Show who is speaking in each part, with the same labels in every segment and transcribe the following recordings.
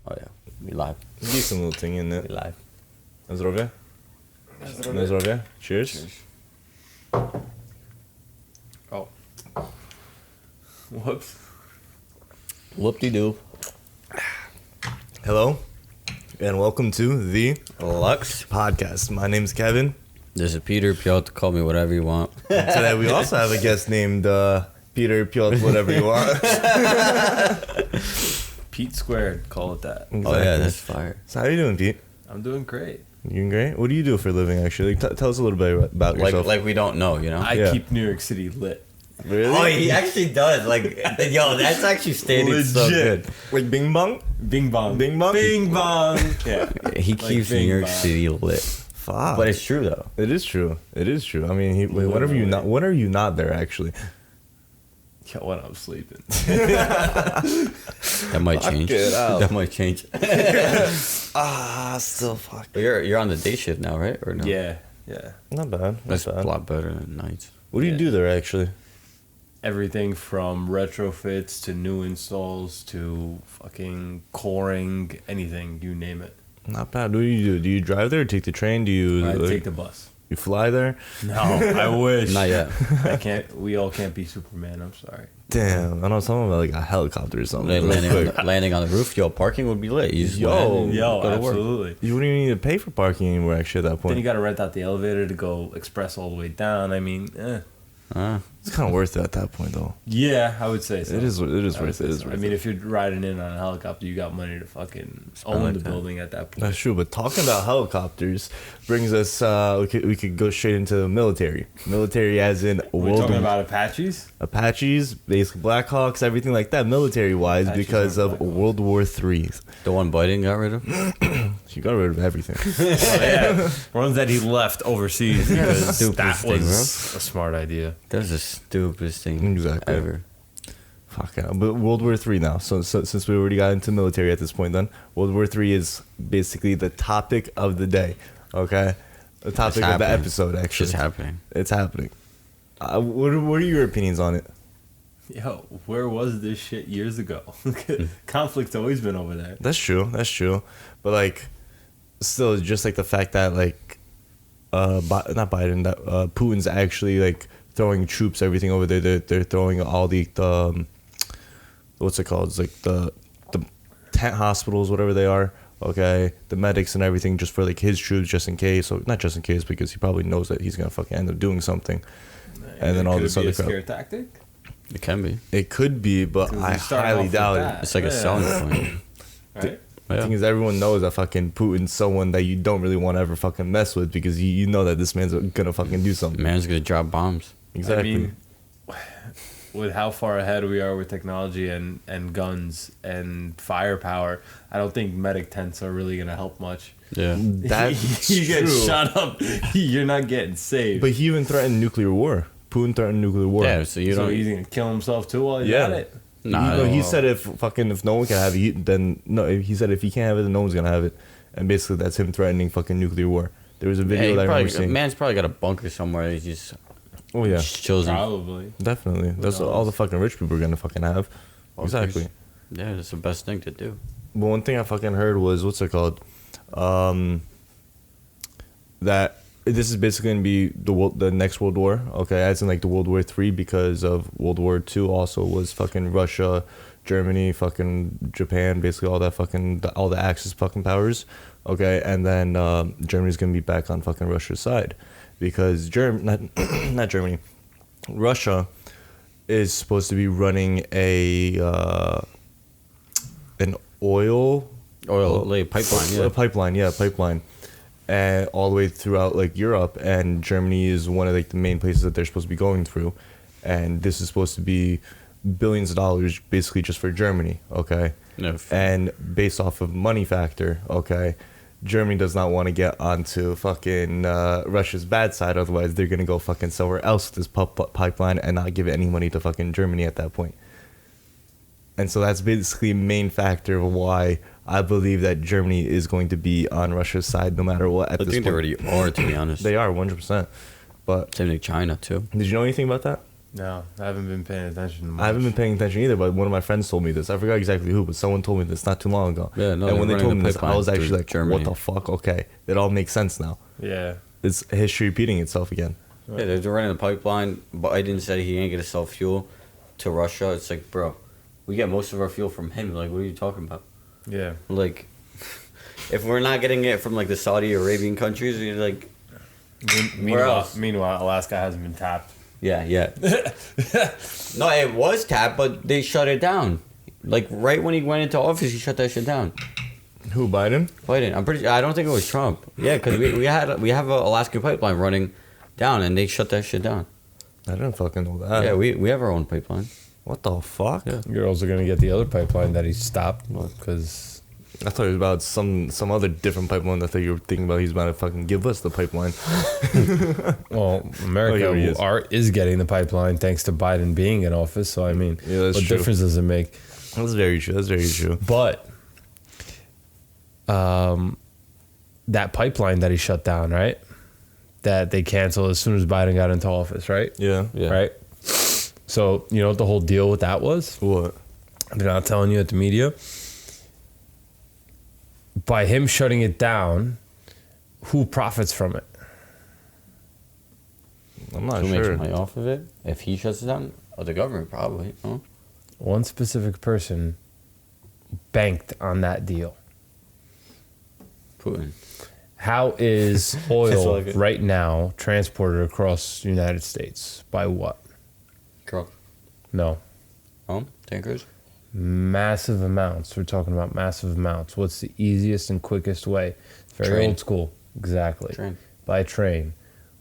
Speaker 1: Oh yeah, we live.
Speaker 2: Decent little thing in
Speaker 1: We
Speaker 2: it.
Speaker 1: live.
Speaker 2: Na zdrowie? Na zdrowie. Cheers.
Speaker 3: Oh. Whoops.
Speaker 1: Whoop-de-doo.
Speaker 2: Hello, and welcome to the
Speaker 1: Lux.
Speaker 2: podcast. My name's Kevin.
Speaker 1: This is Peter. Piotr. Call me whatever you want.
Speaker 2: Today we also have a guest named Peter, Piotr, whatever you want.
Speaker 3: Pete squared. Call it that.
Speaker 1: Oh yeah, that's fire.
Speaker 2: So how you doing, Pete?
Speaker 3: I'm doing great.
Speaker 2: You doing great? What do you do for a living, actually? Tell us a little bit about yourself.
Speaker 1: Like we don't know, you know.
Speaker 3: I
Speaker 2: Yeah.
Speaker 3: keep New York City lit.
Speaker 2: Really?
Speaker 1: Oh, he actually does. Like, yo, that's actually stated so good.
Speaker 2: Like Bing Bong?
Speaker 3: Bing bong.
Speaker 2: Bing bong?
Speaker 3: Bing bong. Yeah.
Speaker 1: He
Speaker 3: Like
Speaker 1: keeps New
Speaker 3: Bing
Speaker 1: York
Speaker 3: Bong.
Speaker 1: City lit.
Speaker 2: Fuck.
Speaker 1: But it's true though.
Speaker 2: It is true. It is true. I mean, when are you not there, actually?
Speaker 3: Yeah, when I'm sleeping.
Speaker 1: That might
Speaker 2: Fuck
Speaker 1: change.
Speaker 2: it out.
Speaker 1: That might change.
Speaker 2: Still fuck.
Speaker 1: But you're on the day shift now, right? Or no?
Speaker 3: Yeah. Yeah.
Speaker 2: Not bad. Not
Speaker 1: That's
Speaker 2: bad.
Speaker 1: a lot better than nights.
Speaker 2: What do you
Speaker 3: Yeah.
Speaker 2: do there, actually?
Speaker 3: Everything from retrofits to new installs to fucking coring, anything, you name it.
Speaker 2: Not bad. What do you do? Do you drive there or take the train? Do you
Speaker 3: I
Speaker 2: like,
Speaker 3: take the bus.
Speaker 2: you fly there?
Speaker 3: No, I wish.
Speaker 1: Not yet.
Speaker 3: I can't. We all can't be Superman. I'm sorry.
Speaker 2: Damn, I know someone about like a helicopter or something.
Speaker 1: Like
Speaker 2: real quick.
Speaker 1: landing on the roof, yo, parking would be lit. You just
Speaker 2: Yo.
Speaker 1: land and
Speaker 3: Yo,
Speaker 1: go to work.
Speaker 3: absolutely.
Speaker 2: You wouldn't even need to pay for parking anymore, actually, at that
Speaker 3: Then you
Speaker 2: point.
Speaker 3: got to rent out the elevator to go express all the way down. I mean,
Speaker 2: It's kind of worth it at that point, though.
Speaker 3: yeah, I would say so.
Speaker 2: It is
Speaker 3: I would
Speaker 2: worth
Speaker 3: say
Speaker 2: it. It is
Speaker 3: so.
Speaker 2: worth
Speaker 3: I mean,
Speaker 2: it.
Speaker 3: if you're riding in on a helicopter, you got money to fucking
Speaker 1: Spend
Speaker 3: own
Speaker 1: like
Speaker 3: the
Speaker 1: that.
Speaker 3: building at that point.
Speaker 2: That's true, but talking about helicopters brings us, we could go straight into the military. Military as in
Speaker 3: We're talking about Apaches.
Speaker 2: Apaches, basically Blackhawks, everything like that, military-wise,
Speaker 3: Apaches
Speaker 2: because
Speaker 3: are
Speaker 2: of
Speaker 3: Blackhawks.
Speaker 2: World War III.
Speaker 1: The one Biden got rid of.
Speaker 2: You got rid of everything.
Speaker 3: Oh, yeah, ones that he left overseas because
Speaker 1: Stupidest
Speaker 3: that
Speaker 1: thing,
Speaker 3: was a smart idea.
Speaker 1: That's the stupidest thing
Speaker 2: Exactly.
Speaker 1: ever.
Speaker 2: Fuck yeah. But World War III now. So since we already got into military at this point, then World War III is basically the topic of the day. Okay, the topic of the
Speaker 1: happening.
Speaker 2: episode.
Speaker 1: It's
Speaker 2: Actually,
Speaker 1: just happening.
Speaker 2: it's happening. What are your opinions on it?
Speaker 3: Yo, where was this shit years ago? Conflict's always been over there.
Speaker 2: That's true. That's true. But like, still, just like the fact that like, not Biden, that Putin's actually like throwing troops, everything over there. They're throwing all the what's it called? It's like the tent hospitals, whatever they are. Okay, the medics and everything, just for like his troops, just in case. So not just in case, because he probably knows that he's gonna fucking end up doing something. And then all
Speaker 3: Could
Speaker 2: this
Speaker 3: it be
Speaker 2: other
Speaker 3: a
Speaker 2: crap.
Speaker 3: scare tactic.
Speaker 1: It can be.
Speaker 2: It could be, but
Speaker 3: 'Cause
Speaker 2: I
Speaker 3: we started
Speaker 2: highly
Speaker 3: off with
Speaker 2: doubt
Speaker 3: that.
Speaker 2: it.
Speaker 1: It's like a
Speaker 3: Yeah.
Speaker 1: selling point.
Speaker 3: Right?
Speaker 2: The
Speaker 1: Yeah.
Speaker 2: thing is, everyone knows that fucking Putin's someone that you don't really want to ever fucking mess with, because you know that this man's gonna fucking do something.
Speaker 1: Man's gonna drop bombs.
Speaker 2: Exactly.
Speaker 3: I mean, with how far ahead we are with technology and guns and firepower, I don't think medic tents are really gonna help much.
Speaker 1: Yeah.
Speaker 2: That's
Speaker 3: you get
Speaker 2: true.
Speaker 3: shot up, you're not getting saved.
Speaker 2: But he even threatened nuclear war. Putin threatened nuclear war.
Speaker 1: Yeah. So you
Speaker 3: so
Speaker 1: don't.
Speaker 3: he's gonna kill himself too while he's
Speaker 2: Yeah.
Speaker 3: at it.
Speaker 1: Nah.
Speaker 2: He said if no one can have it, then no. He said if he can't have it, then no one's gonna have it. And basically, that's him threatening fucking nuclear war. There was a
Speaker 1: Yeah,
Speaker 2: video
Speaker 1: he
Speaker 2: that I
Speaker 1: probably,
Speaker 2: remember seeing.
Speaker 1: man's probably got a bunker somewhere. He just
Speaker 2: Oh yeah,
Speaker 1: chosen.
Speaker 3: Probably.
Speaker 2: definitely. That's
Speaker 3: knows?
Speaker 2: all the fucking rich people are gonna fucking have.
Speaker 1: Bunkers.
Speaker 2: Exactly.
Speaker 1: Yeah, that's the best thing to do.
Speaker 2: But one thing I fucking heard was, what's it called? That this is basically gonna be the next World War. Okay, as in like the World War III, because of World War II also was fucking Russia, Germany, fucking Japan, basically all that fucking all the Axis fucking powers. Okay, and then Germany's gonna be back on fucking Russia's side, because not Germany, Russia is supposed to be running an oil
Speaker 1: Like pipeline. Yeah.
Speaker 2: pipeline, and all the way throughout like Europe, and Germany is one of like the main places that they're supposed to be going through, and this is supposed to be billions of dollars basically just for Germany. Okay,
Speaker 1: No,
Speaker 2: and based off of money factor, okay, Germany does not want to get onto fucking Russia's bad side, otherwise they're gonna go fucking somewhere else with this pipeline and not give any money to fucking Germany at that point. And so that's basically the main factor of why I believe that Germany is going to be on Russia's side no matter what at
Speaker 1: I
Speaker 2: this
Speaker 1: think
Speaker 2: point.
Speaker 1: they already are, to be honest.
Speaker 2: They are 100%. But
Speaker 1: Same thing China too.
Speaker 2: did you know anything about that?
Speaker 3: No, I haven't been paying attention much.
Speaker 2: I haven't been paying attention either, but one of my friends told me this. I forgot exactly who, but someone told me this not too long ago.
Speaker 4: Yeah, no,
Speaker 2: and when they
Speaker 4: running
Speaker 2: told
Speaker 4: the
Speaker 2: me this, I
Speaker 4: pipeline
Speaker 2: was actually
Speaker 4: through
Speaker 2: like,
Speaker 4: Germany.
Speaker 2: what the fuck? Okay. It all makes sense now.
Speaker 3: Yeah.
Speaker 2: It's history repeating itself again.
Speaker 4: Yeah, they're running the pipeline. Biden said he ain't gonna sell fuel to Russia. It's like, bro, we get most of our fuel from him. Like, what are you talking about?
Speaker 3: Yeah.
Speaker 4: Like, if we're not getting it from like the Saudi Arabian countries, you're like, where else?
Speaker 3: Meanwhile, Alaska hasn't been tapped.
Speaker 4: Yeah. No, it was tapped, but they shut it down. Like right when he went into office, he shut that shit down.
Speaker 2: Who, Biden?
Speaker 4: Biden. I don't think it was Trump. Yeah, because we have a Alaskan pipeline running down, and they shut that shit down.
Speaker 2: I didn't fucking know that.
Speaker 4: Yeah, we have our own pipeline.
Speaker 2: What the fuck?
Speaker 4: Yeah.
Speaker 3: You're also gonna get the other pipeline that he stopped because.
Speaker 2: I thought it was about some other different pipeline. I thought you were thinking about he's about to fucking give us the pipeline.
Speaker 3: Well, America
Speaker 2: here he is.
Speaker 3: is getting the pipeline thanks to Biden being in office. So I mean,
Speaker 2: Yeah, that's
Speaker 3: what
Speaker 2: true.
Speaker 3: difference does it make?
Speaker 2: That's very true. That's very true.
Speaker 3: But that pipeline that he shut down, right? That they canceled as soon as Biden got into office, right?
Speaker 2: Yeah.
Speaker 3: Right. So you know what the whole deal with that was?
Speaker 2: What?
Speaker 3: They're not telling you at the media. By him shutting it down, who profits from it?
Speaker 2: I'm not
Speaker 4: Who
Speaker 2: sure.
Speaker 4: makes money off of it? If he shuts it down, the government probably. Huh?
Speaker 3: One specific person banked on that deal.
Speaker 4: Putin.
Speaker 3: How is
Speaker 4: Just
Speaker 3: oil
Speaker 4: like it.
Speaker 3: right now transported across the United States? By what?
Speaker 4: Truck.
Speaker 3: No.
Speaker 4: Tankers.
Speaker 3: Massive amounts. We're talking about massive amounts. What's the easiest and quickest way? It's very
Speaker 4: Train.
Speaker 3: old school. Exactly.
Speaker 4: Train.
Speaker 3: By train.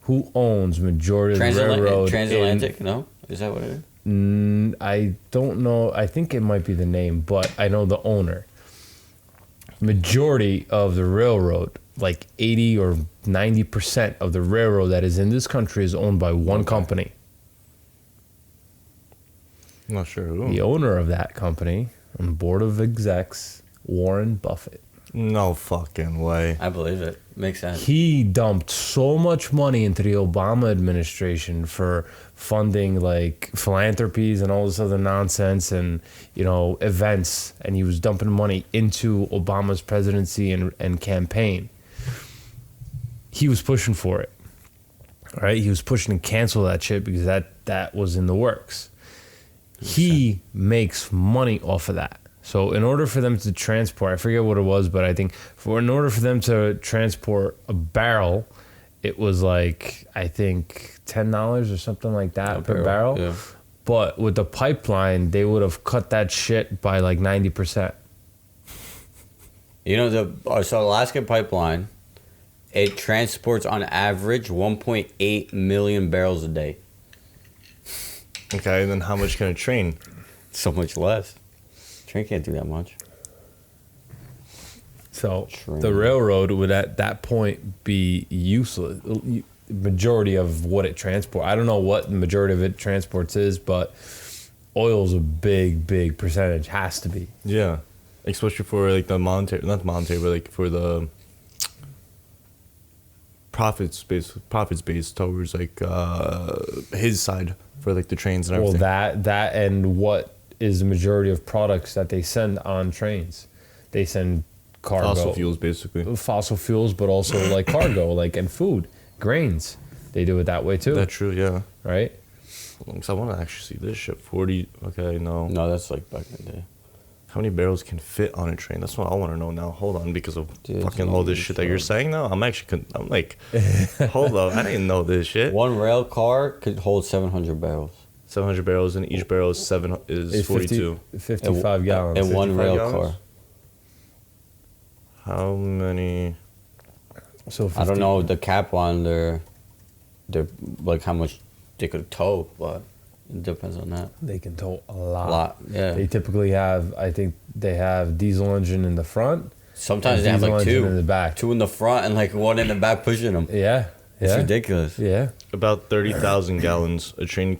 Speaker 3: Who owns majority of the railroad?
Speaker 4: Transatlantic. No, is that what it is?
Speaker 3: I don't know. I think it might be the name, but I know the owner. Majority of the railroad, like 80 or 90% of the railroad that is in this country is owned by one company.
Speaker 2: I'm not sure who.
Speaker 3: The owner of that company on the board of execs, Warren Buffett.
Speaker 2: No fucking way.
Speaker 4: I believe it. Makes sense.
Speaker 3: He dumped so much money into the Obama administration for funding like philanthropies and all this other nonsense and, you know, events. And he was dumping money into Obama's presidency and campaign. He was pushing for it. Right? He was pushing to cancel that shit because that was in the works. He makes money off of that. So in order for them to transport, I forget what it was, but I think in order for them to transport a barrel, it was like, I think $10 or something like that per barrel.
Speaker 4: Yeah.
Speaker 3: But with the pipeline, they would have cut that shit by like 90%.
Speaker 4: You know, so Alaska pipeline, it transports on average 1.8 million barrels a day.
Speaker 2: Okay, then how much can a train?
Speaker 4: So much less. Train can't do that much.
Speaker 3: So
Speaker 4: Train.
Speaker 3: the railroad would at that point be useless. Majority of what it transports. I don't know what the majority of it transports is, but oil's a big percentage. Has to be.
Speaker 2: Yeah, especially for like the monetary, not monetary, but like for the profits based towards like his side for like the trains and everything.
Speaker 3: Well, that and what is the majority of products that they send on trains? They send cargo,
Speaker 2: Fossil fuels, basically.
Speaker 3: fossil fuels, but also like cargo, like and food, grains. They do it that way too,
Speaker 2: That's true, yeah.
Speaker 3: right?
Speaker 2: So I want to actually see this shit. 40. Okay, no.
Speaker 4: No, that's like back in the day.
Speaker 2: How many barrels can fit on a train? That's what I want to know now. Hold on, because of
Speaker 4: Dude,
Speaker 2: fucking all this shit that you're saying now. I'm actually, I'm like, hold up. I didn't know this shit.
Speaker 4: One rail car could hold 700 barrels.
Speaker 2: 700 barrels, and each barrel is 42.
Speaker 3: 55 gallons.
Speaker 4: And one
Speaker 2: 55
Speaker 4: rail
Speaker 2: gallons?
Speaker 4: car.
Speaker 2: How many?
Speaker 3: So
Speaker 4: I don't know the cap on their like how much they could tow, but it depends on that.
Speaker 3: They can tow a
Speaker 4: A
Speaker 3: lot.
Speaker 4: lot, yeah.
Speaker 3: They typically have, I think they have diesel engine in the front.
Speaker 4: Sometimes
Speaker 3: and
Speaker 4: they have
Speaker 3: diesel
Speaker 4: like
Speaker 3: engine
Speaker 4: two.
Speaker 3: in the back.
Speaker 4: Two in the front and like one in the back pushing them.
Speaker 3: Yeah.
Speaker 4: It's
Speaker 3: Yeah.
Speaker 4: ridiculous.
Speaker 3: Yeah.
Speaker 2: About 30,000 gallons. A train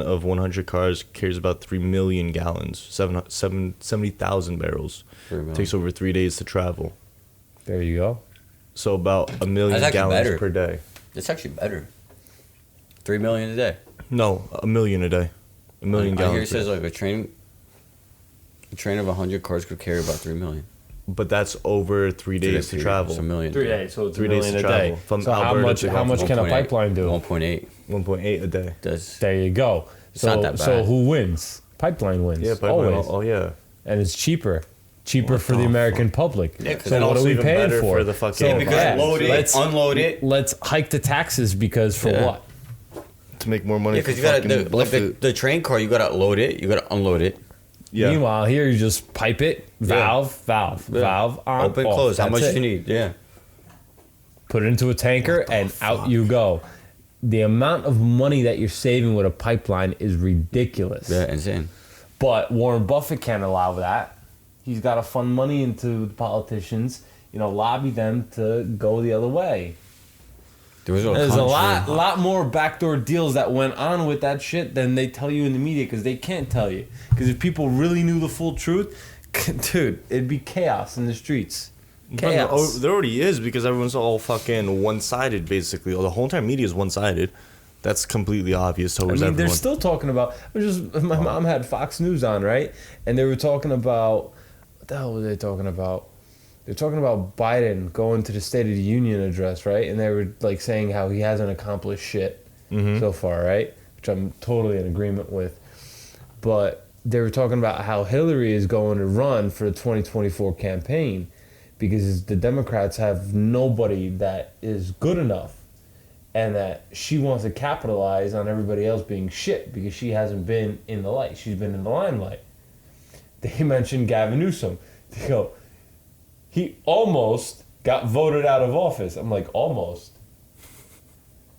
Speaker 2: of 100 cars carries about 3 million gallons. 70,000 barrels.
Speaker 4: 3 million.
Speaker 2: Takes over 3 days to travel.
Speaker 3: There you go.
Speaker 2: So about 1 million
Speaker 4: That's actually
Speaker 2: gallons
Speaker 4: better.
Speaker 2: per day.
Speaker 4: It's actually better. 3 million a day.
Speaker 2: No, 1 million a day. 1 million
Speaker 4: I
Speaker 2: gallons.
Speaker 4: hear it says like a train of 100 cars could carry about 3 million.
Speaker 2: But that's over 3 days to travel.
Speaker 4: It's a million.
Speaker 3: 3 days, so it's
Speaker 2: 3
Speaker 3: a
Speaker 2: days
Speaker 3: million
Speaker 2: to
Speaker 3: a
Speaker 2: travel.
Speaker 3: day.
Speaker 2: From
Speaker 3: So
Speaker 2: Alberta
Speaker 3: how much can a
Speaker 4: 1.8.
Speaker 3: pipeline do?
Speaker 4: 1.8.
Speaker 2: 1.8 a day.
Speaker 4: Does
Speaker 3: There you go.
Speaker 4: It's not that
Speaker 3: So
Speaker 4: bad.
Speaker 3: who wins? Pipeline wins.
Speaker 2: Yeah, pipeline.
Speaker 3: Always.
Speaker 2: Oh, yeah.
Speaker 3: And it's cheaper for the
Speaker 2: the
Speaker 3: American public.
Speaker 4: Yeah, 'cause
Speaker 3: so
Speaker 4: then
Speaker 3: what are
Speaker 2: also
Speaker 3: we
Speaker 2: even
Speaker 3: paying
Speaker 2: better
Speaker 3: for?
Speaker 2: for the fucking-
Speaker 3: So,
Speaker 2: Yeah,
Speaker 4: because load it, unload it.
Speaker 3: Let's hike the taxes because for
Speaker 4: Yeah.
Speaker 3: what?
Speaker 2: To make more money.
Speaker 4: Yeah, because you gotta the train car. You gotta load it. You gotta unload it.
Speaker 2: Yeah.
Speaker 3: Meanwhile, here you just pipe it, valve, valve, on,
Speaker 4: Open,
Speaker 3: off.
Speaker 4: close. How
Speaker 3: That's
Speaker 4: much
Speaker 3: it.
Speaker 4: you need? Yeah.
Speaker 3: Put it into a tanker and out you go. The amount of money that you're saving with a pipeline is ridiculous.
Speaker 4: Yeah, insane.
Speaker 3: But Warren Buffett can't allow that. He's got to fund money into the politicians, lobby them to go the other way.
Speaker 4: There's
Speaker 3: There's a lot more backdoor deals that went on with that shit than they tell you in the media because they can't tell you. Because if people really knew the full truth, dude, it'd be chaos in the streets. Chaos.
Speaker 2: There already is because everyone's all fucking one-sided, basically. The whole entire media is one-sided. That's completely obvious towards
Speaker 3: they're
Speaker 2: everyone.
Speaker 3: still talking about. My mom had Fox News on, right? And they were talking about. What the hell were they talking about? They're talking about Biden going to the State of the Union address, right? And they were like saying how he hasn't accomplished shit so far, right? Which I'm totally in agreement with. But they were talking about how Hillary is going to run for the 2024 campaign because the Democrats have nobody that is good enough. And that she wants to capitalize on everybody else being shit because she hasn't been in the light. She's been in the limelight. They mentioned Gavin Newsom. They go, he almost got voted out of office. I'm like, almost.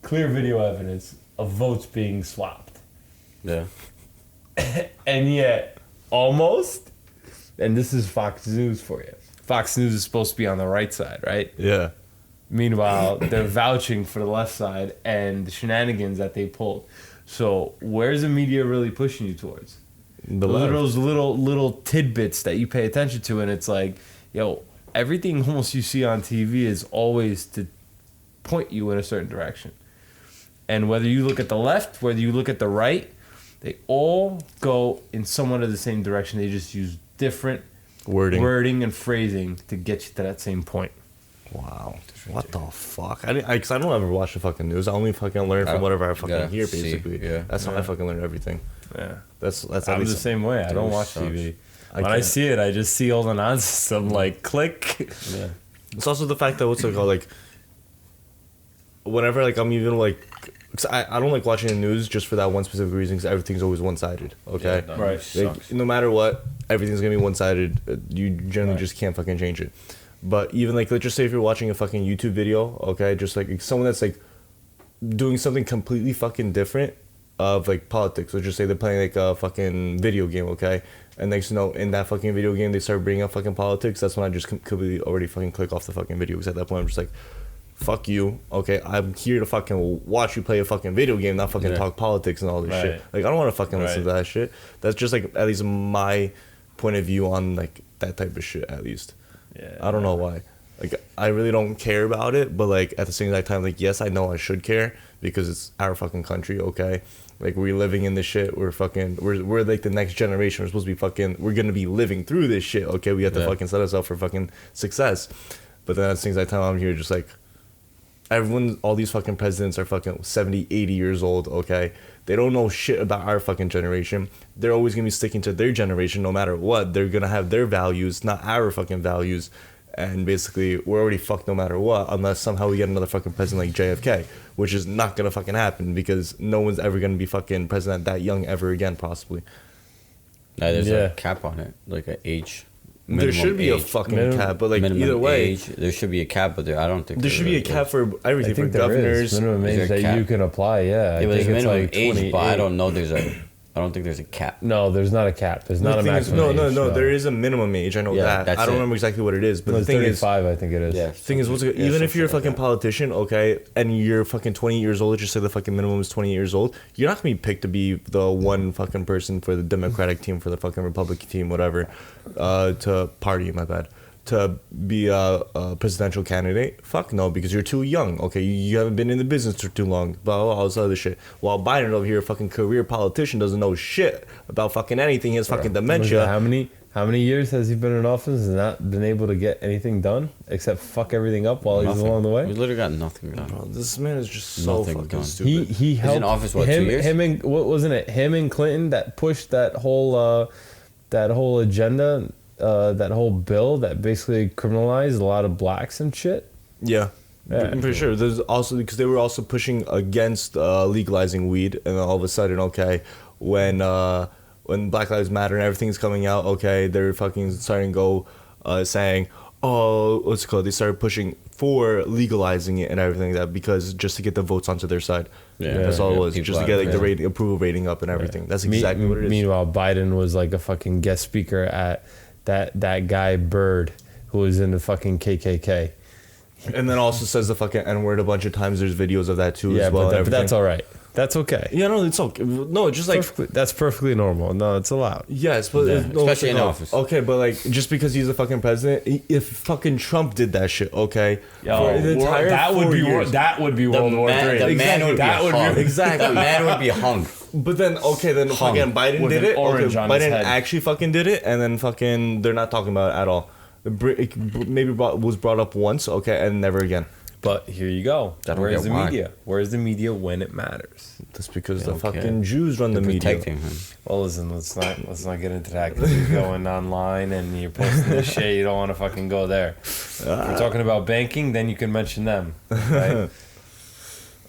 Speaker 3: Clear video evidence of votes being swapped.
Speaker 4: Yeah.
Speaker 3: And yet, almost. And this is Fox News for you. Fox News is supposed to be on the right side, right?
Speaker 2: Yeah.
Speaker 3: Meanwhile, they're vouching for the left side and the shenanigans that they pulled. So where's the media really pushing you towards? Those little tidbits that you pay attention to, and it's like, everything almost you see on TV is always to point you in a certain direction. And whether you look at the left, whether you look at the right, they all go in somewhat of the same direction. They just use different wording and phrasing to get you to that same point.
Speaker 2: Wow. What the fuck? Because I don't ever watch the fucking news. I only fucking learn from whatever I fucking hear, basically.
Speaker 4: Yeah.
Speaker 2: That's how I fucking learn everything.
Speaker 3: Yeah.
Speaker 2: That's
Speaker 3: I'm the same way. I don't watch TV. When I see it, I just see all the nonsense. I'm like, click.
Speaker 2: Yeah. It's also the fact that what's it called, like, whenever, like, I'm even, like, cause I don't like watching the news just for that one specific reason because everything's always one-sided, okay?
Speaker 4: Yeah,
Speaker 3: Right.
Speaker 2: Like, no matter what, everything's gonna be one-sided. You generally just can't fucking change it. But even, like, let's just say if you're watching a fucking YouTube video, okay, just, like, someone that's, like, doing something completely fucking different of, like, politics. Let's just say they're playing, like, a fucking video game, okay? And next to know, in that fucking video game, they start bringing up fucking politics. That's when I just completely already fucking click off the fucking video. Because at that point, I'm just like, fuck you, okay? I'm here to fucking watch you play a fucking video game, not fucking talk politics and all this shit. Like, I don't want to fucking listen to that shit. That's just, like, at least my point of view on, like, that type of shit, at least.
Speaker 3: Yeah.
Speaker 2: I don't know why. Like, I really don't care about it, but, like, at the same time, like, yes, I know I should care because it's our fucking country, okay? Like, we're living in this shit. We're like the next generation. We're supposed to be fucking, we're going to be living through this shit, okay? We have to fucking set us up for fucking success. But then at the same time, I'm here just like, everyone, all these fucking presidents are fucking 70, 80 years old, okay? They don't know shit about our fucking generation. They're always going to be sticking to their generation no matter what. They're going to have their values, not our fucking values. And basically, we're already fucked no matter what, unless somehow we get another fucking president like JFK, which is not going to fucking happen because no one's ever going to be fucking president that young ever again, possibly.
Speaker 4: Nah, there's a cap on it, like an age.
Speaker 2: There should be a fucking cap, but like
Speaker 4: minimum
Speaker 2: either way,
Speaker 4: age, there should be a cap, but I don't think
Speaker 2: there should be a cap for everything, for
Speaker 3: there
Speaker 2: governors.
Speaker 3: is minimum age that
Speaker 4: cap?
Speaker 3: you can apply. Yeah,
Speaker 4: Yeah, but
Speaker 3: I
Speaker 4: there's
Speaker 3: think it's
Speaker 4: minimum
Speaker 3: like
Speaker 4: age,
Speaker 3: 28.
Speaker 4: but I don't think there's a cap.
Speaker 3: No, there's not a cap. There's not a
Speaker 2: The thing is,
Speaker 3: maximum age.
Speaker 2: no. There is a minimum age. I know that.
Speaker 4: that's
Speaker 2: I don't
Speaker 4: it.
Speaker 2: remember exactly what it is, but
Speaker 3: No,
Speaker 2: the
Speaker 3: it's
Speaker 2: thing is,
Speaker 3: 35, I think it is.
Speaker 4: Yeah.
Speaker 2: thing is, what's
Speaker 4: Yeah,
Speaker 2: even if you're a
Speaker 4: something
Speaker 2: fucking
Speaker 4: like
Speaker 2: politician, okay, and you're fucking 20 years old, just say the fucking minimum is 20 years old, you're not gonna be picked to be the one fucking person for the Democratic team, for the fucking Republican team, whatever, to party. My bad. to be a presidential candidate? Fuck no, because you're too young. Okay, you haven't been in the business for too long. Blah, blah, all this other shit. While Biden over here, a fucking career politician, doesn't know shit about fucking anything. He has fucking dementia.
Speaker 3: How many years has he been in office and not been able to get anything done except fuck everything up while he's along the way?
Speaker 4: We literally got nothing done.
Speaker 2: Bro, this man is just so
Speaker 4: Nothing
Speaker 2: fucking
Speaker 4: done.
Speaker 2: stupid.
Speaker 3: He helped
Speaker 4: in office, what, 2
Speaker 3: him,
Speaker 4: years?
Speaker 3: him and what wasn't it? Him and Clinton that pushed that whole agenda, that whole bill that basically criminalized a lot of blacks and shit.
Speaker 2: Yeah.
Speaker 3: Yeah.
Speaker 2: I'm pretty sure. There's also because they were also pushing against legalizing weed, and then all of a sudden, okay, when Black Lives Matter and everything's coming out, okay, they're fucking starting to go saying, oh, what's it called? They started pushing for legalizing it and everything like that because just to get the votes onto their side.
Speaker 4: Yeah.
Speaker 2: That's all it was.
Speaker 4: People
Speaker 2: Just to get like the
Speaker 4: yeah.
Speaker 2: rating, approval rating up and everything. That's exactly what it is.
Speaker 3: Meanwhile, Biden was like a fucking guest speaker at that guy Bird who was in the fucking KKK.
Speaker 2: And then also says the fucking N-word a bunch of times. There's videos of that too
Speaker 3: Yeah,
Speaker 2: as well.
Speaker 3: but that's all right. That's okay.
Speaker 2: Yeah, no, it's okay. No, just like
Speaker 3: That's perfectly normal. No, it's allowed.
Speaker 2: yes, but
Speaker 4: Yeah,
Speaker 2: no,
Speaker 4: especially in
Speaker 2: no.
Speaker 4: office.
Speaker 2: Okay, but like just because he's a fucking president, if fucking Trump did that shit, okay, for the entire
Speaker 3: that would
Speaker 2: 4
Speaker 3: be
Speaker 2: years.
Speaker 3: that would be World War
Speaker 4: man,
Speaker 3: III.
Speaker 4: the man would be hung.
Speaker 2: Exactly.
Speaker 4: The man would be hung.
Speaker 2: But then then
Speaker 4: Hung
Speaker 2: fucking Biden
Speaker 3: with
Speaker 2: did
Speaker 3: an
Speaker 2: it.
Speaker 3: orange
Speaker 2: Okay,
Speaker 3: on his
Speaker 2: Biden
Speaker 3: head.
Speaker 2: actually fucking did it, and then fucking they're not talking about it at all. It maybe was brought up once, okay, and never again.
Speaker 3: But here you go.
Speaker 4: I don't
Speaker 3: Where's
Speaker 4: get
Speaker 3: the
Speaker 4: why.
Speaker 3: media? Where's the media when it matters?
Speaker 2: That's because
Speaker 4: They
Speaker 2: the
Speaker 4: don't
Speaker 2: fucking
Speaker 4: care.
Speaker 2: Jews run the
Speaker 4: They're
Speaker 2: media.
Speaker 4: protecting him.
Speaker 3: Well, listen, let's not get into that because you're going online and you're posting this shit. You don't want to fucking go there. If we're talking about banking, then you can mention them, right?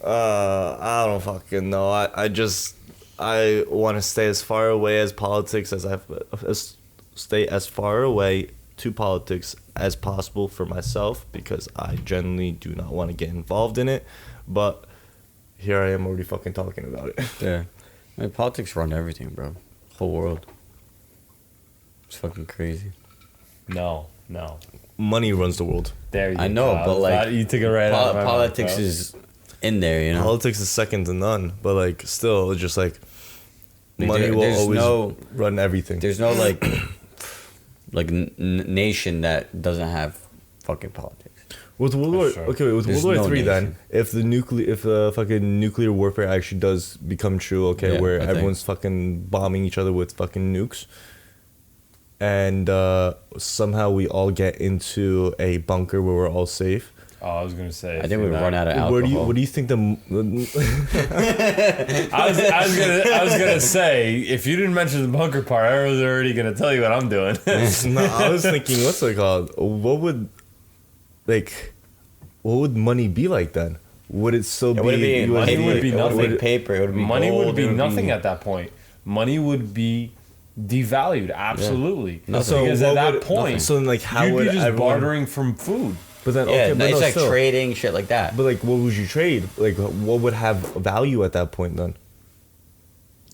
Speaker 2: I don't fucking know. I want to stay as far away as politics stay as far away to politics as possible for myself because I generally do not want to get involved in it. But here I am already fucking talking about it.
Speaker 4: Yeah. I mean, politics run everything, bro. Whole world. It's fucking crazy.
Speaker 3: No.
Speaker 2: Money runs the world.
Speaker 3: There you go.
Speaker 4: I know, but like
Speaker 3: you took it right out of my mouth,
Speaker 4: politics
Speaker 3: bro.
Speaker 4: is in there, you know.
Speaker 2: Politics is second to none, but like still, it's just like
Speaker 4: Like,
Speaker 2: money will
Speaker 4: there's
Speaker 2: always
Speaker 4: no-
Speaker 2: run everything.
Speaker 4: There's no nation that doesn't have fucking politics.
Speaker 2: With World War,
Speaker 3: sure.
Speaker 2: okay, with
Speaker 4: There's
Speaker 2: World War
Speaker 4: no
Speaker 2: III, then
Speaker 4: nation.
Speaker 2: if the fucking nuclear warfare actually does become true, okay,
Speaker 4: Yeah,
Speaker 2: where
Speaker 4: I think.
Speaker 2: everyone's fucking bombing each other with fucking nukes, and somehow we all get into a bunker where we're all safe.
Speaker 3: Oh, I was gonna say.
Speaker 4: I think we run out of alcohol.
Speaker 2: What do you think
Speaker 3: I was gonna say if you didn't mention the bunker part, I was already gonna tell you what I'm doing.
Speaker 2: No, I was thinking, what's it called? What would money be like then? Would it still
Speaker 4: It would
Speaker 2: be?
Speaker 4: be
Speaker 3: money would be
Speaker 4: it would
Speaker 3: nothing.
Speaker 4: be paper. It would be
Speaker 3: Money
Speaker 4: gold,
Speaker 3: would be
Speaker 4: it
Speaker 3: nothing at that point. Money would be devalued. Absolutely.
Speaker 4: Nothing.
Speaker 2: So
Speaker 3: Because at
Speaker 2: what
Speaker 3: that
Speaker 2: would-
Speaker 3: point,
Speaker 2: so then, like, how
Speaker 3: you'd
Speaker 2: would
Speaker 3: be just
Speaker 2: everyone-
Speaker 3: bartering from food.
Speaker 2: But then,
Speaker 4: Yeah,
Speaker 2: okay, but
Speaker 4: it's
Speaker 2: no,
Speaker 4: like
Speaker 2: still.
Speaker 4: trading shit like that.
Speaker 2: But like, what would you trade? Like, what would have value at that point then?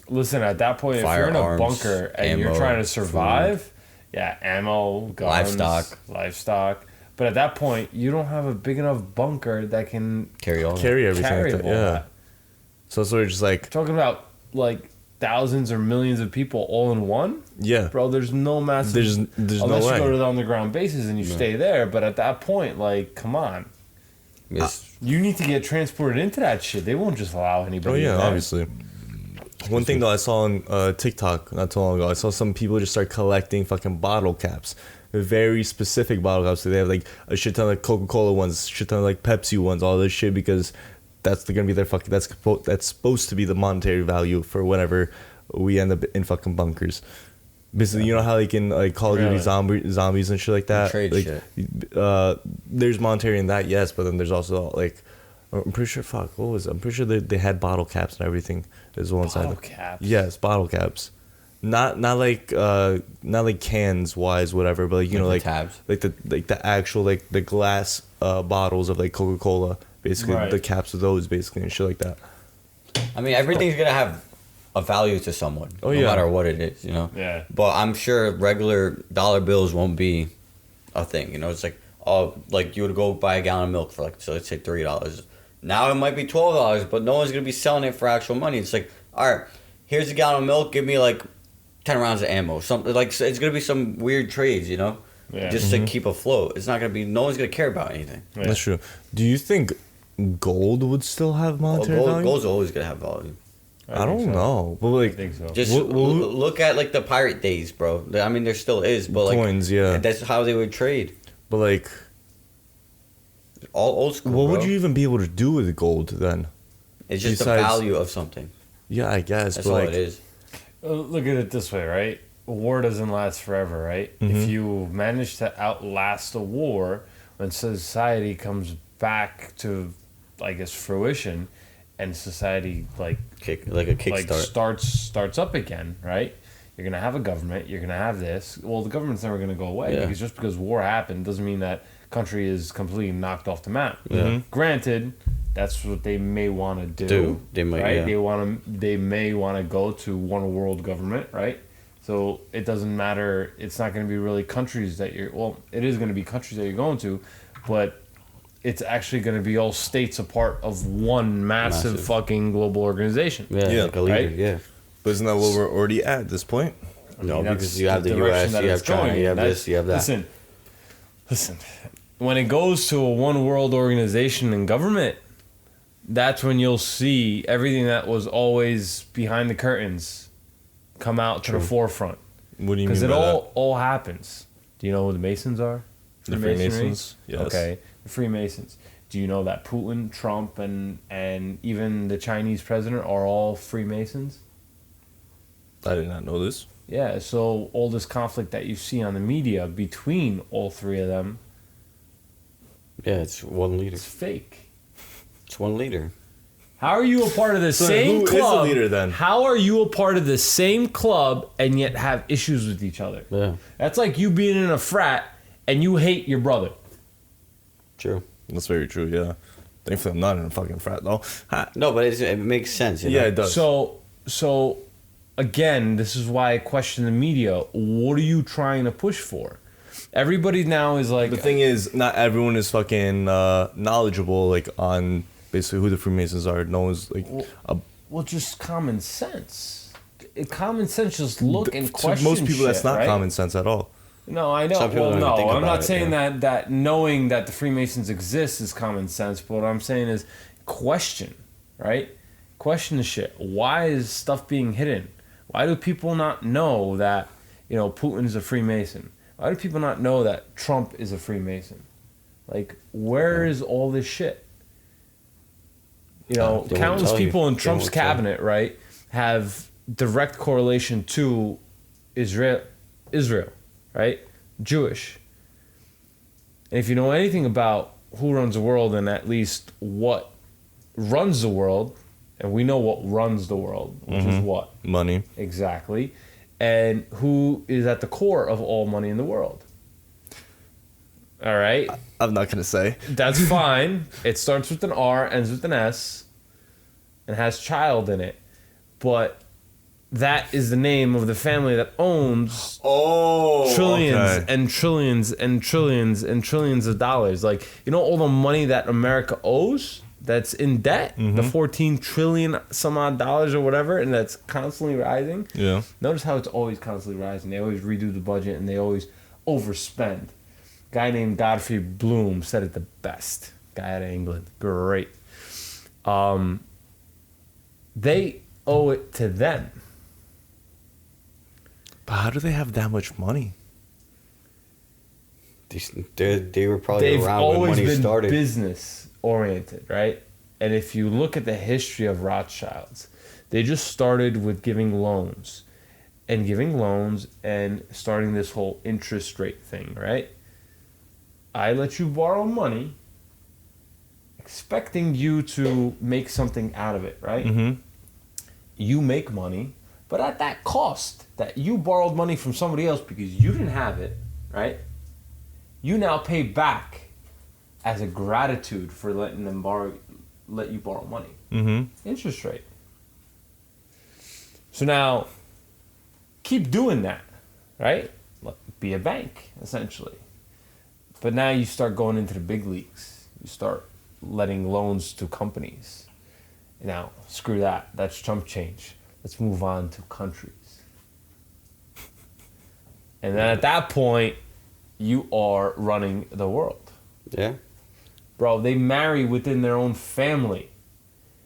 Speaker 3: Listen, at that point, if you're in a
Speaker 4: Firearms,
Speaker 3: bunker and you're
Speaker 4: ammo,
Speaker 3: trying to survive, yeah, ammo, guns, livestock. But at that point, you don't have a big enough bunker that can
Speaker 4: Carry all.
Speaker 2: Carry everything.
Speaker 3: carry
Speaker 2: like that,
Speaker 3: all
Speaker 2: yeah.
Speaker 3: that.
Speaker 2: So it's sort of just like,
Speaker 3: Talking about like thousands or millions of people all in one,
Speaker 2: yeah,
Speaker 3: bro. There's no massive.
Speaker 2: there's
Speaker 3: unless
Speaker 2: no
Speaker 3: you
Speaker 2: way.
Speaker 3: go to the underground bases and you stay there. But at that point, like, come on,
Speaker 4: It's-
Speaker 3: you need to get transported into that shit. They won't just allow
Speaker 2: Oh
Speaker 3: anybody.
Speaker 2: yeah,
Speaker 3: in there.
Speaker 2: obviously. One thing though, I saw on TikTok not too long ago, I saw some people just start collecting fucking bottle caps. Very specific bottle caps. So they have like a shit ton of Coca-Cola ones, shit ton of like Pepsi ones, all this shit because that's gonna be their fucking that's supposed to be the monetary value for whenever we end up in fucking bunkers. Basically, you know how like in like Call of Duty
Speaker 3: Really?
Speaker 2: zombies and shit like that.
Speaker 4: trade
Speaker 2: like,
Speaker 4: shit.
Speaker 2: There's monetary in that, yes, but then there's also like I'm pretty sure. Fuck, what was it? I'm pretty sure they had bottle caps and everything as well inside.
Speaker 3: Bottle
Speaker 2: them.
Speaker 3: caps?
Speaker 2: Yes, bottle caps. Not like cans wise, whatever, but like, you know,
Speaker 4: the
Speaker 2: like
Speaker 4: tabs.
Speaker 2: like the actual like the glass bottles of like Coca-Cola, basically
Speaker 3: Right.
Speaker 2: the caps of those, basically, and shit like that.
Speaker 4: I mean, everything's gonna have a value to someone,
Speaker 2: Oh,
Speaker 4: no
Speaker 2: yeah.
Speaker 4: matter what it is, you know.
Speaker 3: Yeah.
Speaker 4: But I'm sure regular dollar bills won't be a thing. You know, it's like, oh, like you would go buy a gallon of milk for like, so let's say $3. Now it might be $12, but no one's gonna be selling it for actual money. It's like, all right, here's a gallon of milk. Give me like 10 rounds of ammo. Something like, it's gonna be some weird trades, you know. just to keep afloat. It's not gonna be. No one's gonna care about anything.
Speaker 3: Yeah.
Speaker 2: That's true. Do you think gold would still have monetary value?
Speaker 4: Gold's always gonna have value.
Speaker 2: I don't
Speaker 3: think so.
Speaker 2: know, but like,
Speaker 3: I think so.
Speaker 4: Just look at like the pirate days, bro. I mean, there still is, but like
Speaker 2: coins, yeah.
Speaker 4: that's how they would trade.
Speaker 2: But like,
Speaker 4: All old school.
Speaker 2: what
Speaker 4: bro.
Speaker 2: would you even be able to do with gold then?
Speaker 4: It's just
Speaker 2: besides-
Speaker 4: the value of something.
Speaker 2: Yeah, I guess.
Speaker 4: That's
Speaker 2: but
Speaker 4: all
Speaker 2: like,
Speaker 4: it is.
Speaker 3: Look at it this way, right? A war doesn't last forever, right? If you manage to outlast a war, when society comes back to, I guess, fruition, and society like
Speaker 4: Like a kickstart.
Speaker 3: starts up again, right? You're gonna have a government. You're gonna have this. Well, the government's never gonna go away
Speaker 4: Yeah.
Speaker 3: because just because war happened doesn't mean that country is completely knocked off the map.
Speaker 4: Yeah.
Speaker 3: Granted, that's what they may want to do.
Speaker 4: They might,
Speaker 3: right?
Speaker 4: yeah.
Speaker 3: They may want to go to one world government, right? So it doesn't matter. It's not going to be really countries that you're. Well, it is going to be countries that you're going to, but it's actually going to be all states a part of one massive fucking global organization.
Speaker 2: Yeah,
Speaker 4: like a leader.
Speaker 3: right?
Speaker 4: Yeah.
Speaker 2: but isn't that what we're already at this point?
Speaker 4: No,
Speaker 3: mean, that's
Speaker 4: because you have the
Speaker 3: direction
Speaker 4: U.S.,
Speaker 3: that
Speaker 4: you
Speaker 3: it's
Speaker 4: have China,
Speaker 3: going
Speaker 4: you
Speaker 3: in.
Speaker 4: have
Speaker 3: That's-
Speaker 4: this, you have that.
Speaker 3: Listen. When it goes to a one world organization and government, that's when you'll see everything that was always behind the curtains come out to the forefront.
Speaker 2: What do you mean
Speaker 3: Because
Speaker 2: by
Speaker 3: it all happens. Do you know who the Masons are?
Speaker 2: The
Speaker 3: Freemasonry?
Speaker 2: Freemasons? Yes.
Speaker 3: Okay, the Freemasons. Do you know that Putin, Trump, and even the Chinese president are all Freemasons?
Speaker 2: I did not know this.
Speaker 3: Yeah, so all this conflict that you see on the media between all three of them,
Speaker 4: Yeah, it's one leader.
Speaker 3: it's fake.
Speaker 4: It's one leader.
Speaker 3: How are you a part of the
Speaker 2: So
Speaker 3: same
Speaker 2: who is the
Speaker 3: club?
Speaker 2: leader then?
Speaker 3: How are you a part of the same club and yet have issues with each other?
Speaker 4: Yeah,
Speaker 3: That's like you being in a frat and you hate your brother.
Speaker 4: true.
Speaker 2: That's very true. Yeah. Thankfully, I'm not in a fucking frat though.
Speaker 4: No, but it makes sense. You know?
Speaker 2: Yeah, it does.
Speaker 3: So again, this is why I question the media. What are you trying to push for? Everybody now is like
Speaker 2: The thing is, not everyone is fucking knowledgeable, like on basically who the Freemasons are. No one's like,
Speaker 3: well, just common sense. Common sense, just look and
Speaker 2: to
Speaker 3: question.
Speaker 2: most people, that's
Speaker 3: shit,
Speaker 2: not
Speaker 3: right?
Speaker 2: common sense at all.
Speaker 3: No, I know.
Speaker 4: Some people
Speaker 3: Well,
Speaker 4: don't even
Speaker 3: no,
Speaker 4: think
Speaker 3: I'm
Speaker 4: about
Speaker 3: not
Speaker 4: it,
Speaker 3: saying
Speaker 4: yeah.
Speaker 3: that knowing that the Freemasons exist is common sense. But what I'm saying is question, right? Question the shit. Why is stuff being hidden? Why do people not know that Putin's a Freemason? Why do people not know that Trump is a Freemason? Like, where is all this shit?
Speaker 4: They won't
Speaker 3: Countless
Speaker 4: tell you.
Speaker 3: people in
Speaker 4: They
Speaker 3: Trump's
Speaker 4: won't tell you.
Speaker 3: cabinet, right, have direct correlation to Israel, right? Jewish. And if you know anything about who runs the world and at least what runs the world, and we know what runs the world, which is what?
Speaker 2: Money.
Speaker 3: Exactly. And who is at the core of all money in the world? All right?
Speaker 2: I'm not gonna say.
Speaker 3: That's fine. It starts with an R, ends with an S, and has child in it. But that is the name of the family that owns trillions
Speaker 2: okay.
Speaker 3: and trillions and trillions and trillions of dollars. Like, all the money that America owes that's in debt, the 14 trillion some odd dollars or whatever, and that's constantly rising.
Speaker 2: Yeah.
Speaker 3: Notice how it's always constantly rising. They always redo the budget and they always overspend. Guy named Godfrey Bloom said it the best. Guy out of England. Great. They owe it to them.
Speaker 2: But how do they have that much money?
Speaker 4: They were probably
Speaker 3: They've
Speaker 4: around when
Speaker 3: always
Speaker 4: money
Speaker 3: been
Speaker 4: started.
Speaker 3: business oriented, right? And if you look at the history of Rothschilds, they just started with giving loans and starting this whole interest rate thing, right? I let you borrow money expecting you to make something out of it, right?
Speaker 2: Mm-hmm.
Speaker 3: You make money, but at that cost that you borrowed money from somebody else because you didn't have it, right? You now pay back as a gratitude for letting them let you borrow money.
Speaker 2: Mm-hmm.
Speaker 3: Interest rate. So now, keep doing that, right? Be a bank, essentially. But now you start going into the big leagues. You start letting loans to companies. Now, screw that. That's chump change. Let's move on to countries. And then at that point, you are running the world.
Speaker 4: Yeah.
Speaker 3: Bro, they marry within their own family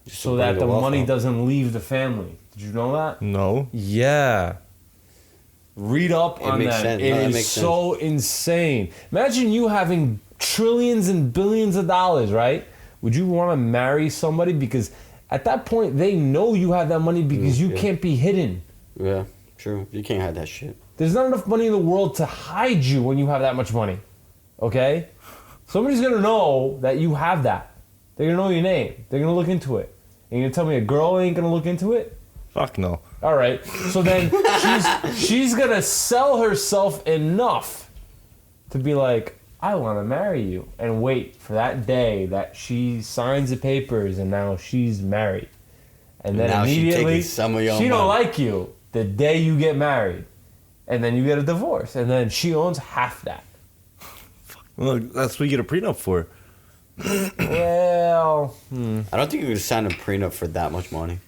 Speaker 4: Just
Speaker 3: so
Speaker 4: to
Speaker 3: that
Speaker 4: bring
Speaker 3: the
Speaker 4: wealth
Speaker 3: money
Speaker 4: up.
Speaker 3: doesn't leave the family. Did you know that?
Speaker 2: No.
Speaker 3: Yeah. Read up on
Speaker 4: makes
Speaker 3: that.
Speaker 4: sense.
Speaker 3: It
Speaker 4: No, that
Speaker 3: is
Speaker 4: makes
Speaker 3: so insane. Imagine you having trillions and billions of dollars, right? Would you want to marry somebody? Because at that point, they know you have that money because you
Speaker 4: yeah.
Speaker 3: can't be hidden.
Speaker 4: Yeah, true. You can't hide that shit.
Speaker 3: There's not enough money in the world to hide you when you have that much money. Okay? Somebody's going to know that you have that. They're going to know your name. They're going to look into it. And you're going to tell me a girl ain't going to look into it?
Speaker 2: Fuck no.
Speaker 3: All right. So then she's going to sell herself enough to be like, I want to marry you. And wait for that day that she signs the papers and now she's married. And then
Speaker 4: Now she
Speaker 3: immediately
Speaker 4: taking some of your
Speaker 3: she don't
Speaker 4: money.
Speaker 3: like you the day you get married. And then you get a divorce. And then she owns half that.
Speaker 2: Look, that's what you get a prenup for.
Speaker 3: Well,
Speaker 4: I don't think you could sign a prenup for that much money.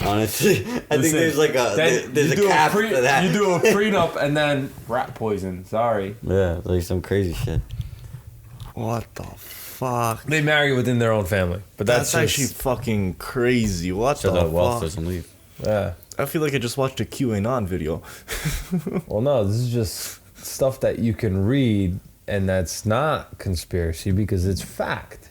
Speaker 4: Honestly, I think
Speaker 3: listen,
Speaker 4: there's like there's a cap for that.
Speaker 3: You do a prenup and then rat poison. Sorry.
Speaker 4: Yeah, like some crazy shit.
Speaker 2: What the fuck?
Speaker 3: They marry within their own family. But
Speaker 2: That's
Speaker 3: that's
Speaker 2: actually fucking crazy. What
Speaker 4: So
Speaker 2: the
Speaker 4: the wealth
Speaker 2: fuck?
Speaker 4: doesn't leave.
Speaker 3: yeah.
Speaker 2: I feel like I just watched a QAnon video.
Speaker 3: Well, no, this is just stuff that you can read, and that's not conspiracy because it's fact.